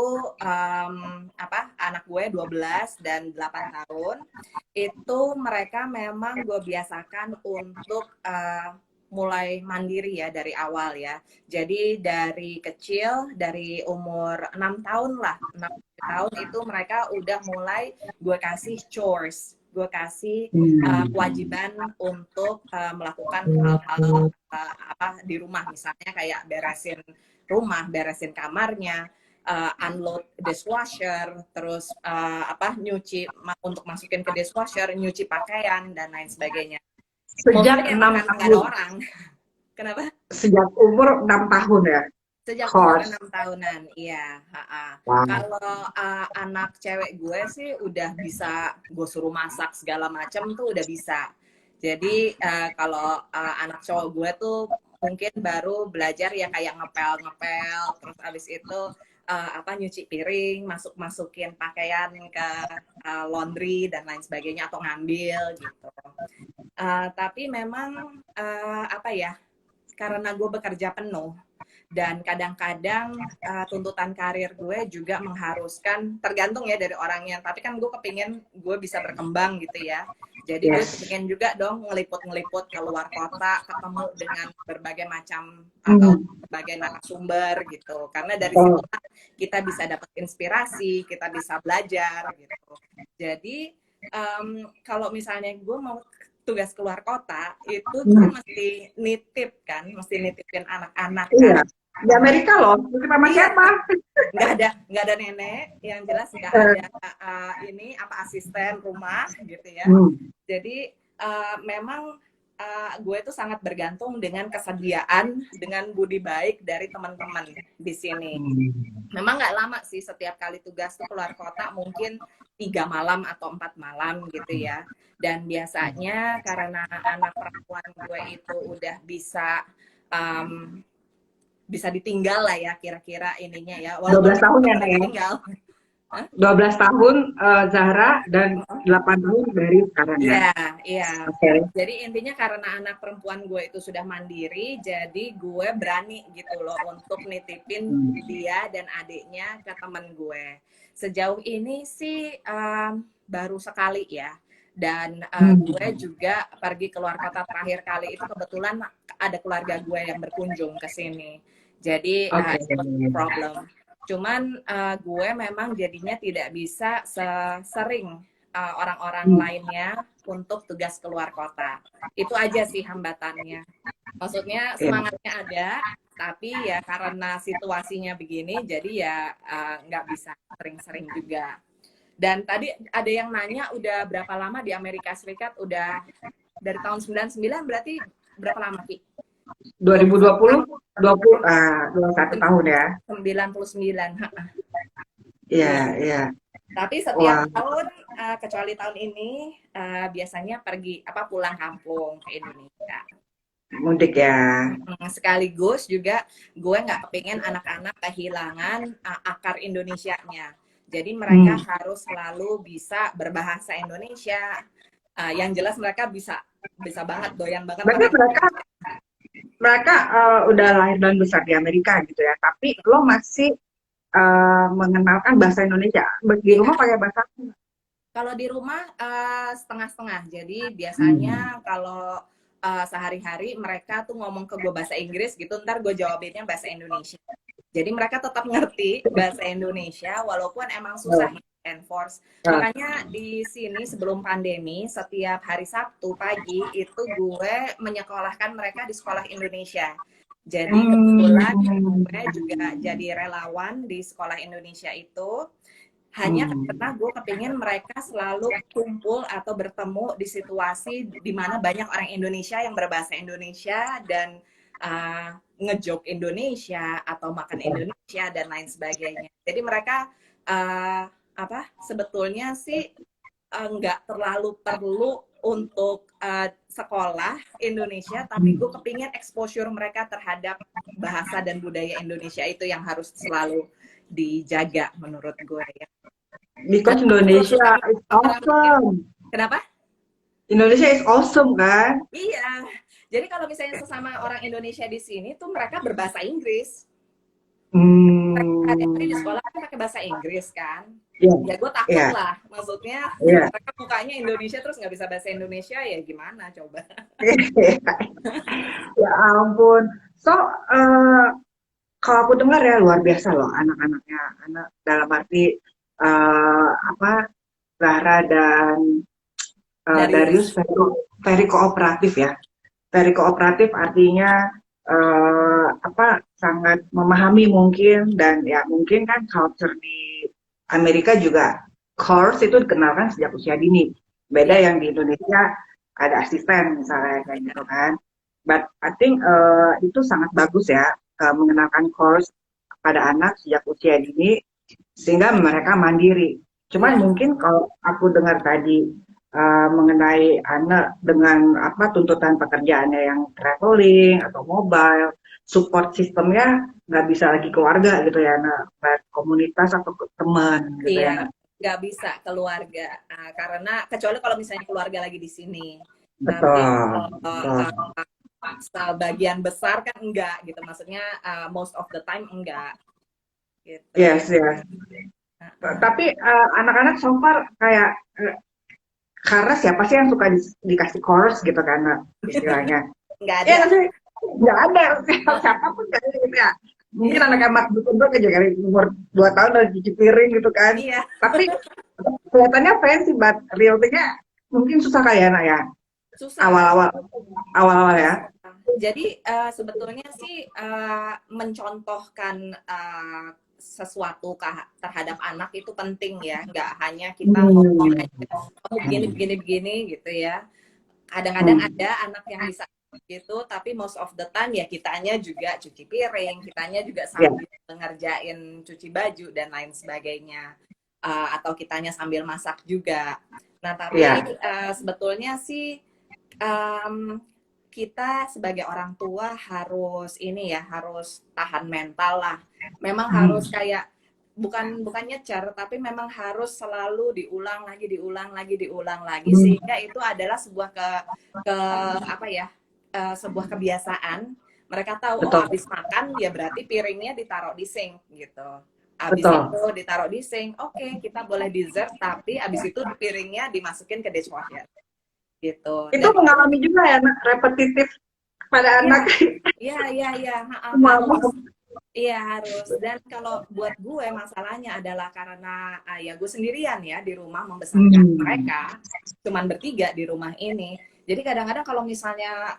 anak gue 12 dan 8 tahun. Itu mereka memang gue biasakan untuk mulai mandiri ya dari awal ya. Jadi dari kecil, dari umur 6 tahun lah, 6 tahun itu mereka udah mulai gue kasih chores, gue kasih kewajiban untuk melakukan hal-hal di rumah, misalnya kayak beresin rumah, beresin kamarnya, unload dishwasher, terus nyuci untuk masukin ke dishwasher, nyuci pakaian dan lain sebagainya. Sejak Mostly emang 6 karena nggak ada tahun. orang. Kenapa? Sejak umur 6 tahun ya. Sejak umur Course. 6 tahunan, iya. Wow. Kalau anak cewek gue sih udah bisa, gue suruh masak segala macam tuh udah bisa. Jadi kalau anak cowok gue tuh mungkin baru belajar ya kayak ngepel-ngepel, terus abis itu nyuci piring, masukin pakaian ke laundry dan lain sebagainya, atau ngambil gitu. Tapi memang karena gue bekerja penuh dan kadang-kadang tuntutan karir gue juga mengharuskan, tergantung ya dari orangnya, tapi kan gue kepingin gue bisa berkembang gitu ya. Jadi gue kepingin juga dong ngeliput-ngeliput ke luar kota, ketemu dengan berbagai macam atau berbagai narasumber gitu, karena dari situ kita bisa dapat inspirasi, kita bisa belajar gitu. Jadi kalau misalnya gue mau tugas keluar kota itu gue mesti nitip kan, mesti nitipin anak-anak kan. Iya. Di Amerika loh, nitip sama siapa? Nggak ada nenek, yang jelas nggak ada ini apa asisten rumah gitu ya. Jadi memang gue itu sangat bergantung dengan kesediaan, dengan budi baik dari teman-teman di sini. Memang nggak lama sih, setiap kali tugas tuh keluar kota mungkin 3 malam atau 4 malam gitu ya. Dan biasanya karena anak perempuan gue itu udah bisa ditinggal lah ya kira-kira ininya ya. 12 tahun ya, Nek? Tinggal. 12 tahun Zahra dan 8 tahun dari sekarang ya. Iya. Okay. Jadi intinya karena anak perempuan gue itu sudah mandiri, jadi gue berani gitu loh untuk nitipin dia dan adiknya ke temen gue. Sejauh ini sih baru sekali ya. Dan gue juga pergi keluar kota terakhir kali itu kebetulan ada keluarga gue yang berkunjung ke sini. Jadi no problem. Cuman gue memang jadinya tidak bisa sering orang-orang lainnya untuk tugas keluar kota. Itu aja sih hambatannya. Maksudnya semangatnya ada, tapi ya karena situasinya begini, jadi ya nggak bisa sering-sering juga. Dan tadi ada yang nanya udah berapa lama di Amerika Serikat? Udah dari tahun 99 berarti berapa lama, Ki? 2020, 21 tahun ya. 99. Iya. Tapi setiap tahun, kecuali tahun ini, biasanya pulang kampung ke Indonesia. Mudik ya. Sekaligus juga gue nggak kepingin anak-anak kehilangan akar Indonesianya. Jadi mereka harus selalu bisa berbahasa Indonesia. Yang jelas mereka bisa banget, doyan banget. Berarti mereka udah lahir dan besar di Amerika gitu ya. Tapi lo masih mengenalkan bahasa Indonesia. Di rumah pakai bahasa apa? Kalau di rumah setengah-setengah. Jadi biasanya kalau sehari-hari mereka tuh ngomong ke gue bahasa Inggris gitu, ntar gue jawabinnya bahasa Indonesia. Jadi mereka tetap ngerti bahasa Indonesia walaupun emang susah enforce. Makanya di sini sebelum pandemi setiap hari Sabtu pagi itu gue menyekolahkan mereka di sekolah Indonesia. Jadi kebetulan gue juga jadi relawan di sekolah Indonesia itu. Hanya karena gue kepingin mereka selalu kumpul atau bertemu di situasi di mana banyak orang Indonesia yang berbahasa Indonesia dan ngejok Indonesia atau makan Indonesia dan lain sebagainya. Jadi mereka sebetulnya sih nggak terlalu perlu untuk sekolah Indonesia, tapi gue kepingin exposure mereka terhadap bahasa dan budaya Indonesia itu yang harus selalu dijaga menurut gue ya. Because Indonesia is awesome. Kenapa? Indonesia is awesome kan? Iya. Jadi kalau misalnya sesama orang Indonesia di sini tuh mereka berbahasa Inggris. Mereka di sekolah kan pakai bahasa Inggris kan? Ya gue takut lah. Maksudnya mereka mukanya Indonesia terus nggak bisa bahasa Indonesia ya gimana coba? Ya ampun. So kalau aku dengar ya luar biasa loh anak-anaknya. Anak dalam arti Zahra dan Darius very kooperatif ya. Very kooperatif artinya sangat memahami mungkin, dan ya mungkin kan culture di Amerika juga course itu dikenalkan sejak usia dini. Beda yang di Indonesia ada asisten misalnya kayak gitu kan. But I think itu sangat bagus ya mengenalkan course pada anak sejak usia dini sehingga mereka mandiri. Cuman mungkin kalau aku dengar tadi mengenai anak dengan tuntutan pekerjaannya yang traveling atau mobile, support sistemnya nggak bisa lagi keluarga gitu ya, komunitas atau teman gitu ya. Nggak bisa keluarga karena kecuali kalau misalnya keluarga lagi di sini. Betul. Sebagian besar kan enggak gitu, maksudnya most of the time enggak. Gitu. Yes. Tapi anak-anak so far kayak karena siapa sih yang suka dikasih course gitu kan istilahnya? Nggak ada. Nggak ada. Siapa pun kayak gitu ya. Mungkin anak-anak betul aja kali umur 2 tahun udah cuci piring gitu kan. Iya. kelihatannya fancy, but realnya mungkin susah kali ya, Nak ya. Susah. Awal-awal ya. Jadi sebetulnya sih mencontohkan sesuatu terhadap anak itu penting ya, nggak hanya kita ngomong aja, oh begini gitu ya. Kadang-kadang ada anak yang bisa gitu, tapi most of the time ya kitanya juga cuci piring, kitanya juga sambil ngerjain cuci baju dan lain sebagainya, atau kitanya sambil masak juga. Nah tapi sebetulnya sih kita sebagai orang tua harus ini ya, harus tahan mental lah. Memang harus kayak bukan nyecer, tapi memang harus selalu diulang lagi sehingga itu adalah sebuah apa ya, sebuah kebiasaan. Mereka tahu oh habis makan ya berarti piringnya ditaruh di sink gitu. Habis itu ditaruh di sink, oke, kita boleh dessert, tapi habis itu piringnya dimasukin ke dishwasher gitu. Itu dan mengalami juga ya, repetitif pada anak. Iya. Iya harus. Dan kalau buat gue masalahnya adalah karena ya gue sendirian ya di rumah membesarkan mereka, cuman bertiga di rumah ini. Jadi kadang-kadang kalau misalnya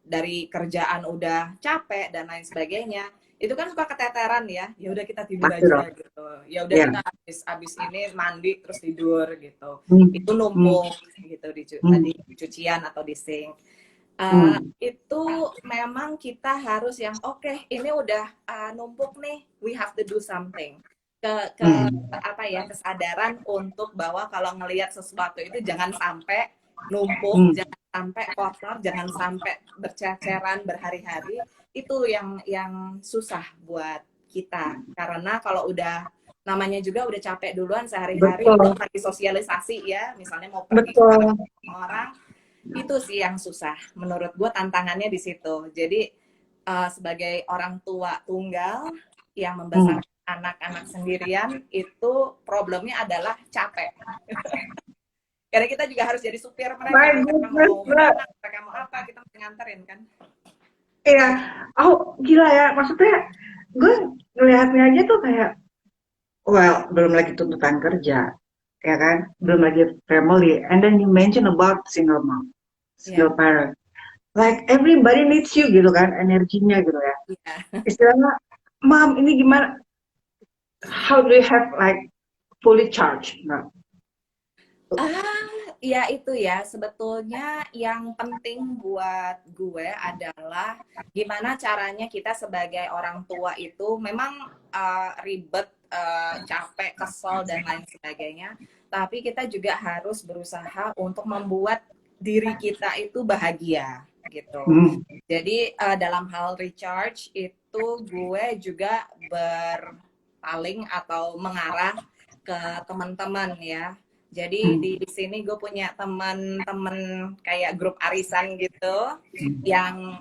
dari kerjaan udah capek dan lain sebagainya, itu kan suka keteteran ya. Ya udah kita tidur aja gitu. Ya udah kita habis ini mandi terus tidur gitu. Itu numpuk gitu di cucian atau di sink. Itu memang kita harus yang oke, ini udah numpuk nih, we have to do something. Apa ya, kesadaran untuk bahwa kalau ngelihat sesuatu itu jangan sampai numpuk, jangan sampai kotor, jangan sampai berceceran berhari-hari. Itu yang susah buat kita, karena kalau udah namanya juga udah capek duluan sehari-hari, belum lagi sosialisasi ya, misalnya mau pergi sama orang, itu sih yang susah. Menurut gue tantangannya di situ. Jadi sebagai orang tua tunggal yang membesarkan anak-anak sendirian, itu problemnya adalah capek. Karena kita juga harus jadi supir mereka. Mereka mau apa, kita mesti nganterin kan. Iya, gila ya. Maksudnya gue ngelihatnya aja tuh kayak, well, belum lagi tuntutan kerja, ya kan? Belum lagi family. And then you mention about single mom, single parent. Like everybody needs you gitu kan, energinya gitu ya. Istilahnya, mom ini gimana? How do you have like fully charged? No. Ya itu ya, sebetulnya yang penting buat gue adalah gimana caranya kita sebagai orang tua itu memang ribet, capek, kesel, dan lain sebagainya. Tapi kita juga harus berusaha untuk membuat diri kita itu bahagia gitu. Jadi dalam hal recharge itu gue juga berpaling atau mengarah ke teman-teman ya. Jadi di sini gue punya teman-teman kayak grup arisan gitu yang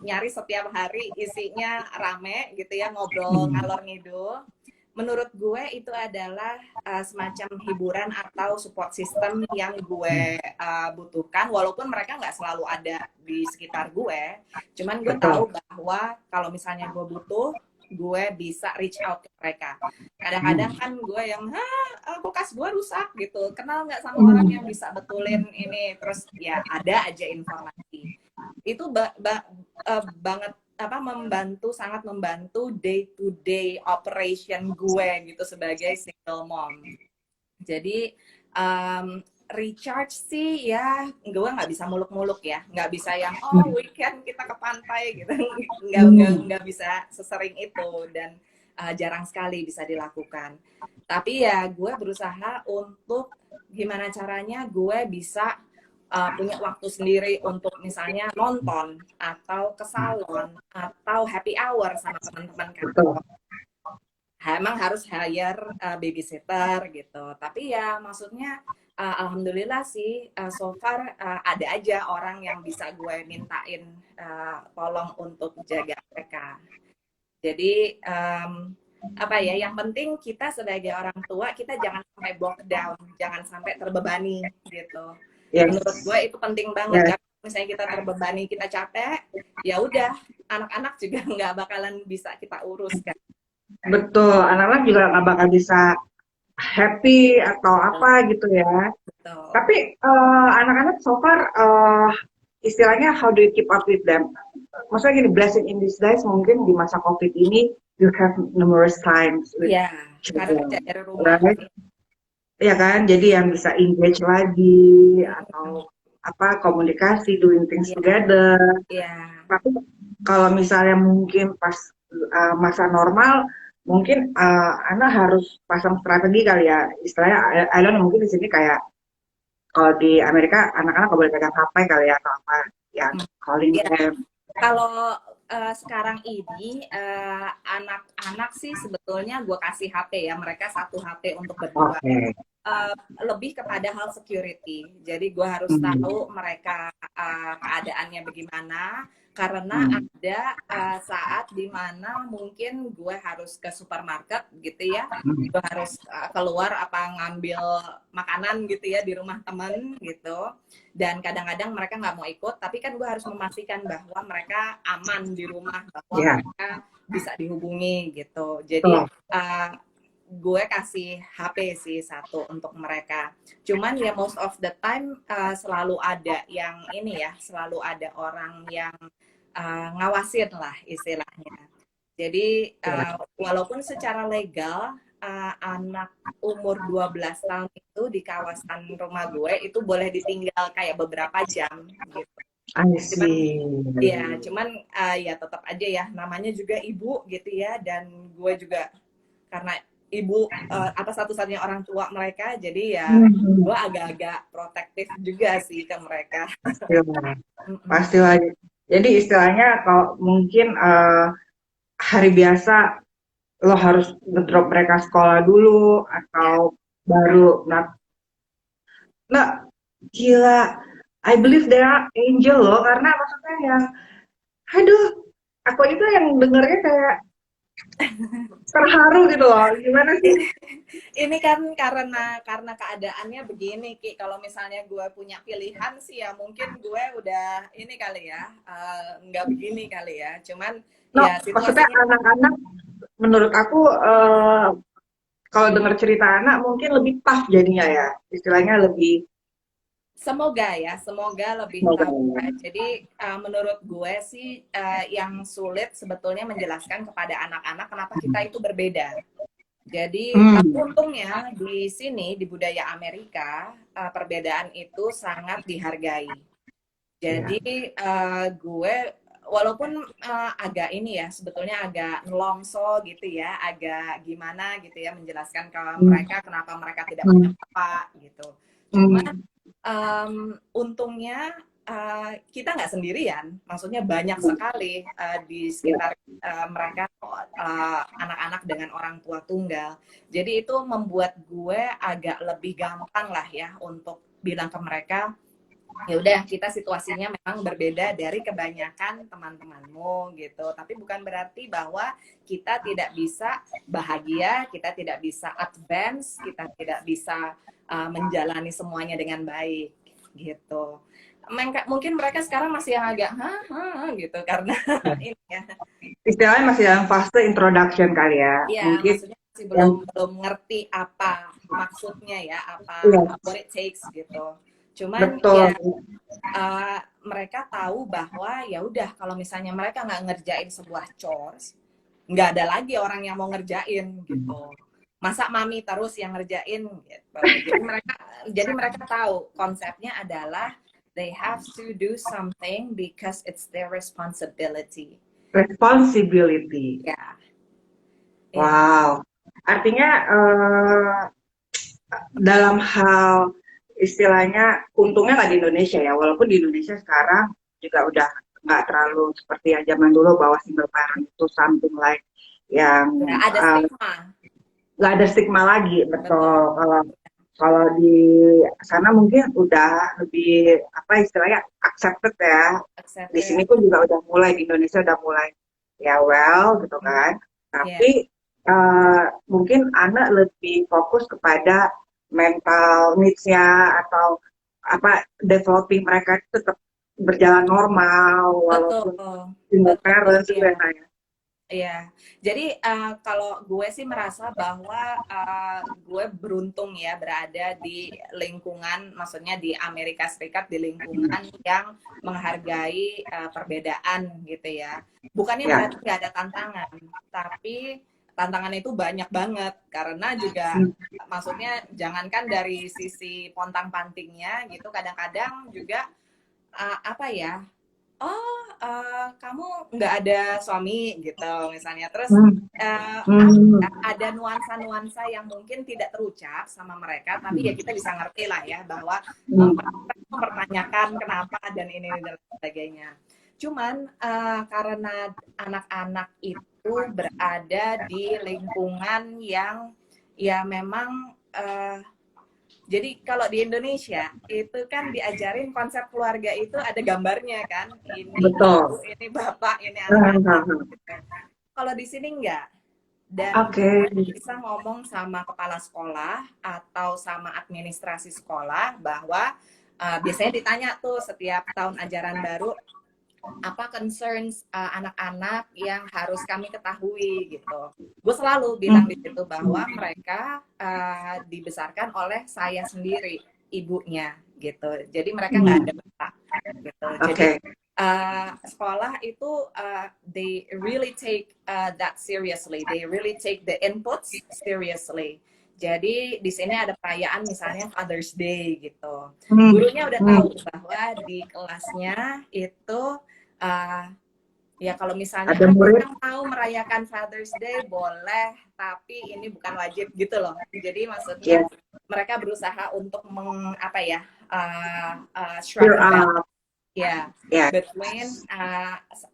nyari setiap hari isinya rame gitu ya, ngobrol ngalor ngidul. Menurut gue itu adalah semacam hiburan atau support system yang gue butuhkan, walaupun mereka nggak selalu ada di sekitar gue. Cuman gue tahu bahwa kalau misalnya gue butuh, gue bisa reach out ke mereka. Kadang-kadang kan gue yang kulkas gue rusak gitu, kenal nggak sama orang yang bisa betulin ini, terus ya ada aja informasi. Itu banget sangat membantu day to day operation gue gitu sebagai single mom. Jadi recharge sih ya gue nggak bisa muluk-muluk ya, nggak bisa yang weekend kita ke pantai gitu, nggak bisa sesering itu, dan jarang sekali bisa dilakukan. Tapi ya gue berusaha untuk gimana caranya gue bisa punya waktu sendiri untuk misalnya nonton atau ke salon atau happy hour sama teman-teman kantor. Emang harus hire babysitter gitu, tapi ya maksudnya alhamdulillah sih so far ada aja orang yang bisa gue mintain tolong untuk jaga mereka. Jadi apa ya, yang penting kita sebagai orang tua kita jangan sampai block down, jangan sampai terbebani gitu. Menurut gue itu penting banget. Karena misalnya kita terbebani, kita capek, ya udah anak-anak juga nggak bakalan bisa kita urus kan. Betul, anak-anak juga nggak bakal bisa happy atau apa gitu ya. Betul. Tapi anak-anak so far istilahnya how do you keep up with them? Maksudnya gini, blessing in disguise mungkin di masa COVID ini you have numerous times with Ya, karena kerja children, dari rumah right? sih. Ya kan, jadi yang bisa engage lagi atau apa komunikasi, doing things Iya, together. iya. Tapi kalau misalnya mungkin pas masa normal, mungkin anak harus pasang strategi kali ya. Istilahnya, I don't know, mungkin di sini kayak kalau di Amerika anak-anak nggak boleh pegang HP kali ya atau apa, yang calling Ya, them. kalau sekarang ini anak-anak sih sebetulnya gue kasih HP ya, mereka satu HP untuk berdua. Oke. Lebih kepada hal security. Jadi gue harus Hmm. tahu mereka keadaannya bagaimana, karena Hmm. ada saat dimana mungkin gue harus ke supermarket gitu ya, Hmm. gue harus keluar apa ngambil makanan gitu ya di rumah temen gitu, dan kadang-kadang mereka nggak mau ikut, tapi kan gue harus memastikan bahwa mereka aman di rumah, bahwa Ya, mereka bisa dihubungi gitu. Jadi betul. gue kasih HP sih satu untuk mereka. Cuman ya most of the time selalu ada yang ini ya, selalu ada orang yang ngawasin lah istilahnya. Jadi Ya. walaupun secara legal anak umur 12 tahun itu di kawasan rumah gue itu boleh ditinggal kayak beberapa jam gitu. I Cuman see. ya, cuman ya tetap aja ya namanya juga ibu gitu ya, dan gue juga karena ibu apa satu-satunya orang tua mereka, jadi ya Hmm. gue agak-agak protektif juga sih ke mereka. Pastilah. Mm-mm. Pastilah. Jadi istilahnya kalau mungkin hari biasa lo harus ngedrop mereka sekolah dulu Ya, atau baru nah gila, I believe they are angel loh, karena maksudnya yang aduh, aku itu yang dengernya kayak terharu gitu loh, gimana sih. ini kan karena keadaannya begini Ki. Kalau misalnya gue punya pilihan sih ya mungkin gue udah ini kali ya, nggak begini kali ya. Cuman No, ya maksudnya situasinya anak-anak menurut aku kalau dengar cerita anak mungkin lebih tough jadinya ya, istilahnya lebih semoga ya, semoga lebih semoga tahu. ya. Jadi menurut gue sih yang sulit sebetulnya menjelaskan kepada anak-anak kenapa kita itu berbeda. Jadi tapi Hmm, untungnya di sini di budaya Amerika perbedaan itu sangat dihargai. ya. Jadi gue walaupun agak ini ya sebetulnya agak nelongso gitu ya, agak gimana gitu ya menjelaskan ke Hmm, mereka kenapa mereka tidak punya hmm, apa gitu. Cuma hmm, untungnya kita nggak sendirian, maksudnya banyak sekali di ya. sekitar mereka anak-anak dengan orang tua tunggal. Jadi itu membuat gue agak lebih gampang lah ya untuk bilang ke mereka, ya udah kita situasinya memang berbeda dari kebanyakan teman-temanmu gitu. Tapi bukan berarti bahwa kita tidak bisa bahagia, kita tidak bisa advance, kita tidak bisa menjalani semuanya dengan baik gitu. Mungkin mereka sekarang masih yang agak hah gitu karena ini ya. Istilahnya masih dalam fase introduction kali ya, Iya, mungkin maksudnya masih yang belum belum ngerti apa maksudnya ya, apa iya, what it takes gitu. Cuman betul. ya mereka tahu bahwa ya udah kalau misalnya mereka nggak ngerjain sebuah chores, nggak ada lagi orang yang mau ngerjain gitu. Masa mami terus yang ngerjain gitu. Jadi mereka tahu konsepnya adalah they have to do something because it's their responsibility. Responsibility. Ya, ya, Wow. Artinya dalam hal istilahnya untungnya nggak di Indonesia ya, walaupun di Indonesia sekarang juga udah nggak terlalu seperti yang zaman dulu bahwa single parent itu something like ya yang ada stigma, nggak ada stigma lagi, betul. betul. Kalau kalau di sana mungkin udah lebih apa istilahnya accepted ya. Di sini Accepted. pun juga udah mulai, di Indonesia udah mulai ya well gitu kan. Ya, Tapi mungkin anak lebih fokus kepada mental needs-nya atau apa developing mereka itu tetap berjalan normal betul, walaupun single betul. parents Iya. juga ya. Iya, jadi kalau gue sih merasa bahwa gue beruntung ya berada di lingkungan, maksudnya di Amerika Serikat, di lingkungan yang menghargai perbedaan gitu ya. Bukannya Ya. berarti nggak ada tantangan, tapi tantangan itu banyak banget karena juga maksudnya jangankan dari sisi pontang-pantingnya gitu, kadang-kadang juga apa ya? Oh, kamu nggak ada suami gitu misalnya. Terus ada nuansa-nuansa yang mungkin tidak terucap sama mereka, tapi ya kita bisa ngerti lah ya bahwa mempertanyakan kenapa dan ini dan sebagainya. Cuman karena anak-anak itu berada di lingkungan yang ya memang jadi kalau di Indonesia itu kan diajarin konsep keluarga itu ada gambarnya kan, ini ibu, Betul. ini bapak, ini anak-anak. Gitu. Kalau di sini enggak. Dan bisa ngomong sama kepala sekolah atau sama administrasi sekolah bahwa biasanya ditanya tuh setiap tahun ajaran baru apa concerns anak-anak yang harus kami ketahui gitu. Gue selalu bilang di situ bahwa mereka dibesarkan oleh saya sendiri, ibunya gitu. Jadi mereka nggak ada bapak gitu. Jadi sekolah itu they really take that seriously. They really take the inputs seriously. Jadi di sini ada perayaan misalnya Father's Day gitu. Gurunya udah tahu bahwa di kelasnya itu ya kalau misalnya ada yang mau merayakan Father's Day boleh, tapi ini bukan wajib gitu loh. Jadi maksudnya mereka berusaha untuk strike a balance between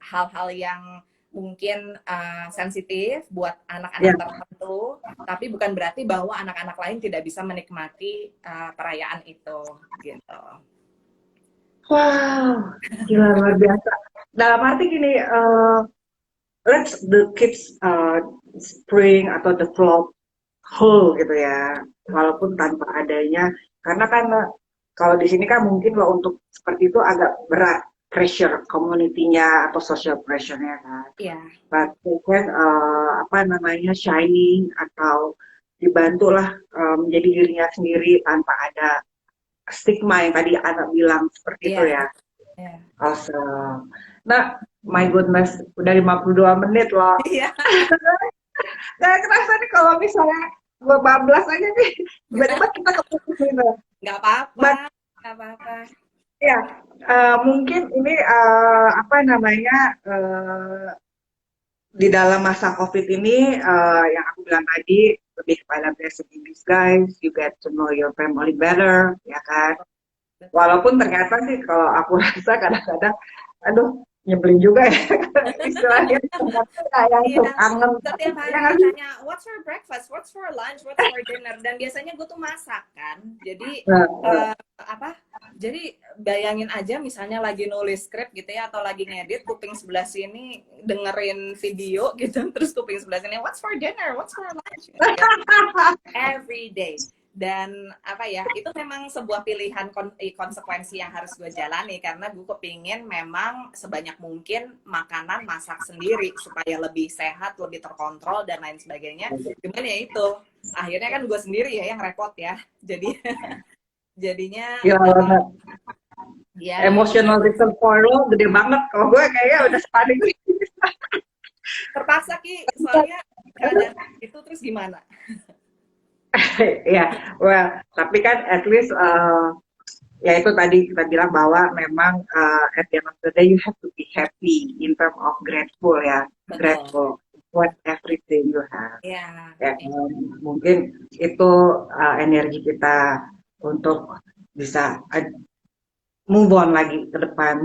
hal-hal yang mungkin sensitif buat anak-anak tertentu, tapi bukan berarti bahwa anak-anak lain tidak bisa menikmati perayaan itu gitu. Wow, gila luar biasa. Dalam arti gini, let's the kids spring atau develop whole gitu ya, walaupun tanpa adanya, karena kan kalau di sini kan mungkin loh untuk seperti itu agak berat pressure community-nya atau social pressure-nya kan. Iya. But kan shining atau dibantulah menjadi dirinya sendiri tanpa ada stigma yang tadi anak bilang seperti itu ya. Awesome. Nah, my goodness, udah 52 menit loh. Iya. Gak kerasa nih kalau misalnya gue bablas aja nih, tiba-tiba kita keputus gitu. Gak apa-apa, gak apa-apa. Ya, mungkin ini di dalam masa COVID ini yang aku bilang tadi lebih kepada blessing in disguise, you get to know your family better, ya kan. Walaupun ternyata sih kalau aku rasa kadang-kadang, aduh nyebelin juga ya istilahnya kayak kangen. Setiap hari ditanya what's for breakfast, what's for lunch, what's for dinner, dan biasanya gue tuh masak kan. Jadi jadi bayangin aja misalnya lagi nulis skrip gitu ya atau lagi ngedit, kuping sebelah sini dengerin video gitu, terus kuping sebelah sini what's for dinner, what's for lunch, gitu, ya. Every day. Dan itu memang sebuah pilihan konsekuensi yang harus gue jalani karena gue kepingin memang sebanyak mungkin makanan masak sendiri supaya lebih sehat, lebih terkontrol dan lain sebagainya. Cuman ya itu akhirnya kan gue sendiri ya yang repot ya, jadi jadinya emotional reservoir lo gede banget. Kalau gue kayaknya udah sepanik terpaksa Ki, soalnya keadaan itu terus gimana? Ya, well, tapi kan at least ya itu tadi kita bilang bahwa memang at the end of the day you have to be happy in terms of grateful ya. Betul. Grateful for everything you have. Yeah. Ya, mungkin itu energi kita untuk bisa move on lagi ke depan.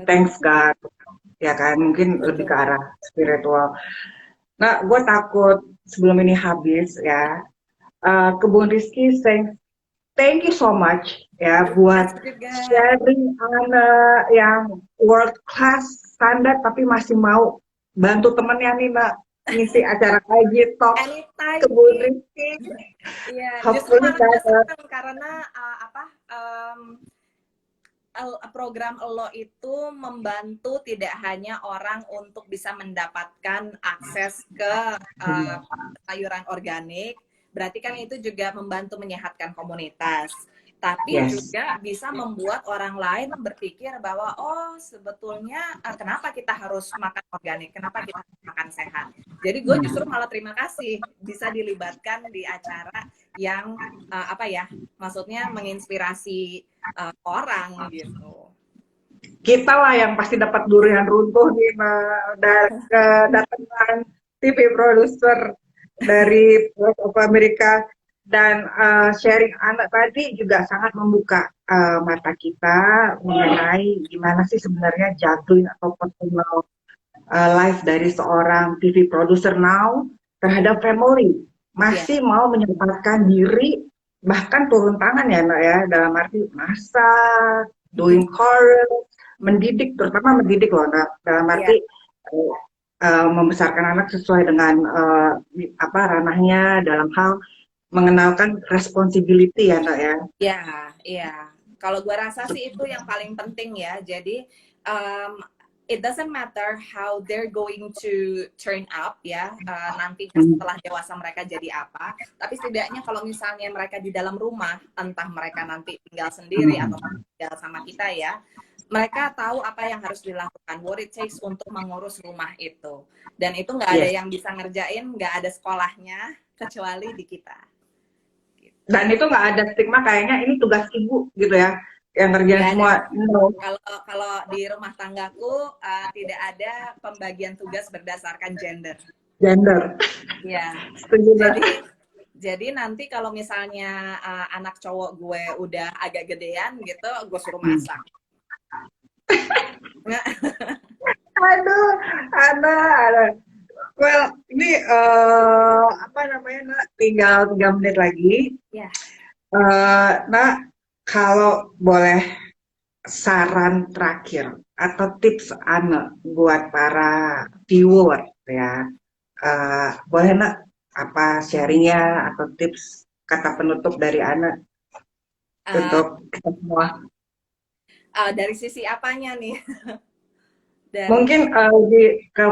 Thanks God, ya kan, mungkin lebih ke arah spiritual. Nah, gue takut sebelum ini habis ya, Kebun Rizky thank you so much ya buat sharing yang world class standar tapi masih mau bantu temennya nih Mbak ngisi acara kayak talk Kebun Rizky. Iya, justru malah senang karena program lo itu membantu tidak hanya orang untuk bisa mendapatkan akses ke sayuran organik, berarti kan itu juga membantu menyehatkan komunitas. Tapi juga bisa membuat orang lain berpikir bahwa oh sebetulnya kenapa kita harus makan organik, kenapa kita harus makan sehat. Jadi gue justru malah terima kasih bisa dilibatkan di acara yang maksudnya menginspirasi orang gitu. Kita lah yang pasti dapat durian runtuh nih dari kedatangan TV produser dari Voice of America. Dan sharing anak tadi juga sangat membuka mata kita mengenai gimana sih sebenarnya juggling atau personal life dari seorang TV producer now terhadap family. Masih mau menyempatkan diri, bahkan turun tangan ya Nak ya, dalam arti masak, doing chorus, mendidik, terutama mendidik loh Nak, dalam arti membesarkan anak sesuai dengan ranahnya dalam hal mengenalkan responsibility ya Nak ya. Iya. Kalau gue rasa sih itu yang paling penting ya. Jadi it doesn't matter how they're going to turn up ya nanti setelah dewasa mereka jadi apa. Tapi setidaknya kalau misalnya mereka di dalam rumah, entah mereka nanti tinggal sendiri atau tinggal sama kita ya, mereka tahu apa yang harus dilakukan, what it takes untuk mengurus rumah itu. Dan itu nggak ada yang bisa ngerjain, nggak ada sekolahnya kecuali di kita. Dan itu nggak ada stigma kayaknya ini tugas ibu gitu ya, yang ngerjain semua. No. Kalau di rumah tanggaku tidak ada pembagian tugas berdasarkan gender. Ya. Jadi nanti kalau misalnya anak cowok gue udah agak gedean gitu, gue suruh masak. Aduh, ada. Well, ini tinggal 3 menit lagi. Ya. Nah, kalau boleh saran terakhir atau tips Ana buat para viewer ya, boleh Nak apa sharingnya atau tips kata penutup dari Ana untuk kita semua? Dari sisi apanya nih? Mungkin ke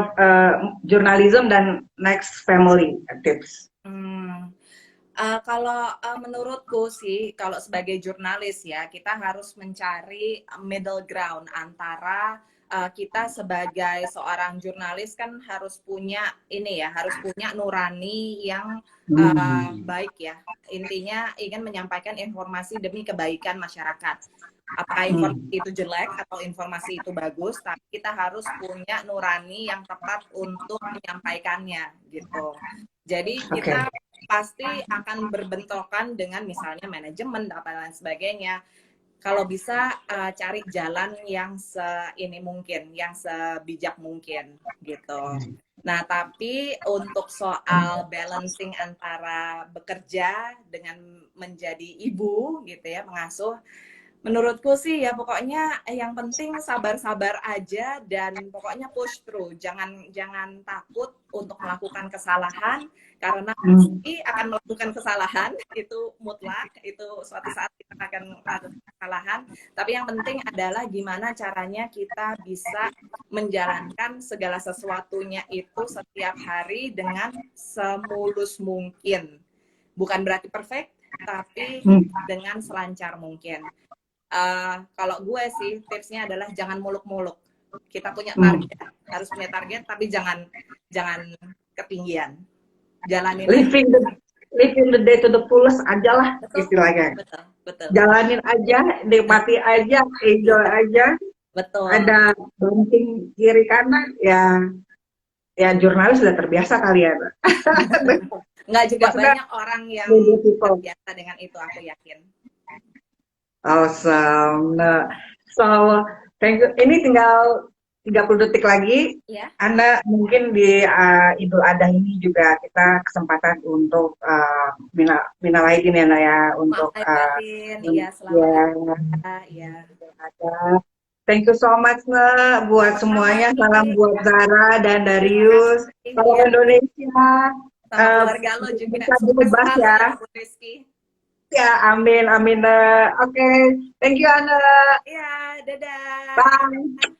journalism dan next family tips. Kalau menurutku sih, kalau sebagai jurnalis ya, kita harus mencari middle ground antara kita sebagai seorang jurnalis kan harus punya harus punya nurani yang baik ya. Intinya ingin menyampaikan informasi demi kebaikan masyarakat. Apakah informasi itu jelek atau informasi itu bagus, tapi kita harus punya nurani yang tepat untuk menyampaikannya gitu. Jadi kita pasti akan berbentrokan dengan misalnya manajemen dan lain sebagainya. Kalau bisa cari jalan yang yang sebijak mungkin gitu. Nah, tapi untuk soal balancing antara bekerja dengan menjadi ibu gitu ya, mengasuh, menurutku sih ya pokoknya yang penting sabar-sabar aja dan pokoknya push through. Jangan takut untuk melakukan kesalahan karena pasti akan melakukan kesalahan, itu mutlak, itu suatu saat kita akan melakukan kesalahan. Tapi yang penting adalah gimana caranya kita bisa menjalankan segala sesuatunya itu setiap hari dengan semulus mungkin. Bukan berarti perfect, tapi dengan selancar mungkin. Kalau gue sih tipsnya adalah jangan muluk-muluk. Kita punya target, harus punya target, tapi jangan ketinggian. Jalanin living the day to the fullest aja lah istilahnya. Betul. Jalanin aja, nikmati aja, enjoy aja. Betul. Ada banting kiri kanan ya jurnalis sudah terbiasa kali ya. Nggak juga banyak orang yang terbiasa dengan itu, aku yakin. Awesome. Nah, so thank you. Ini tinggal 30 detik lagi. Yeah. Anda mungkin di Idul Adha ini juga kita kesempatan untuk minal aidin ya Anda ya, untuk Thank you so much buat semuanya. Salam buat Zara dan Darius. Salam Indonesia. Sama keluarga lo juga. Bebas ya. Ya, amin, amin. Oke, thank you, Ana. Ya, dadah. Bye.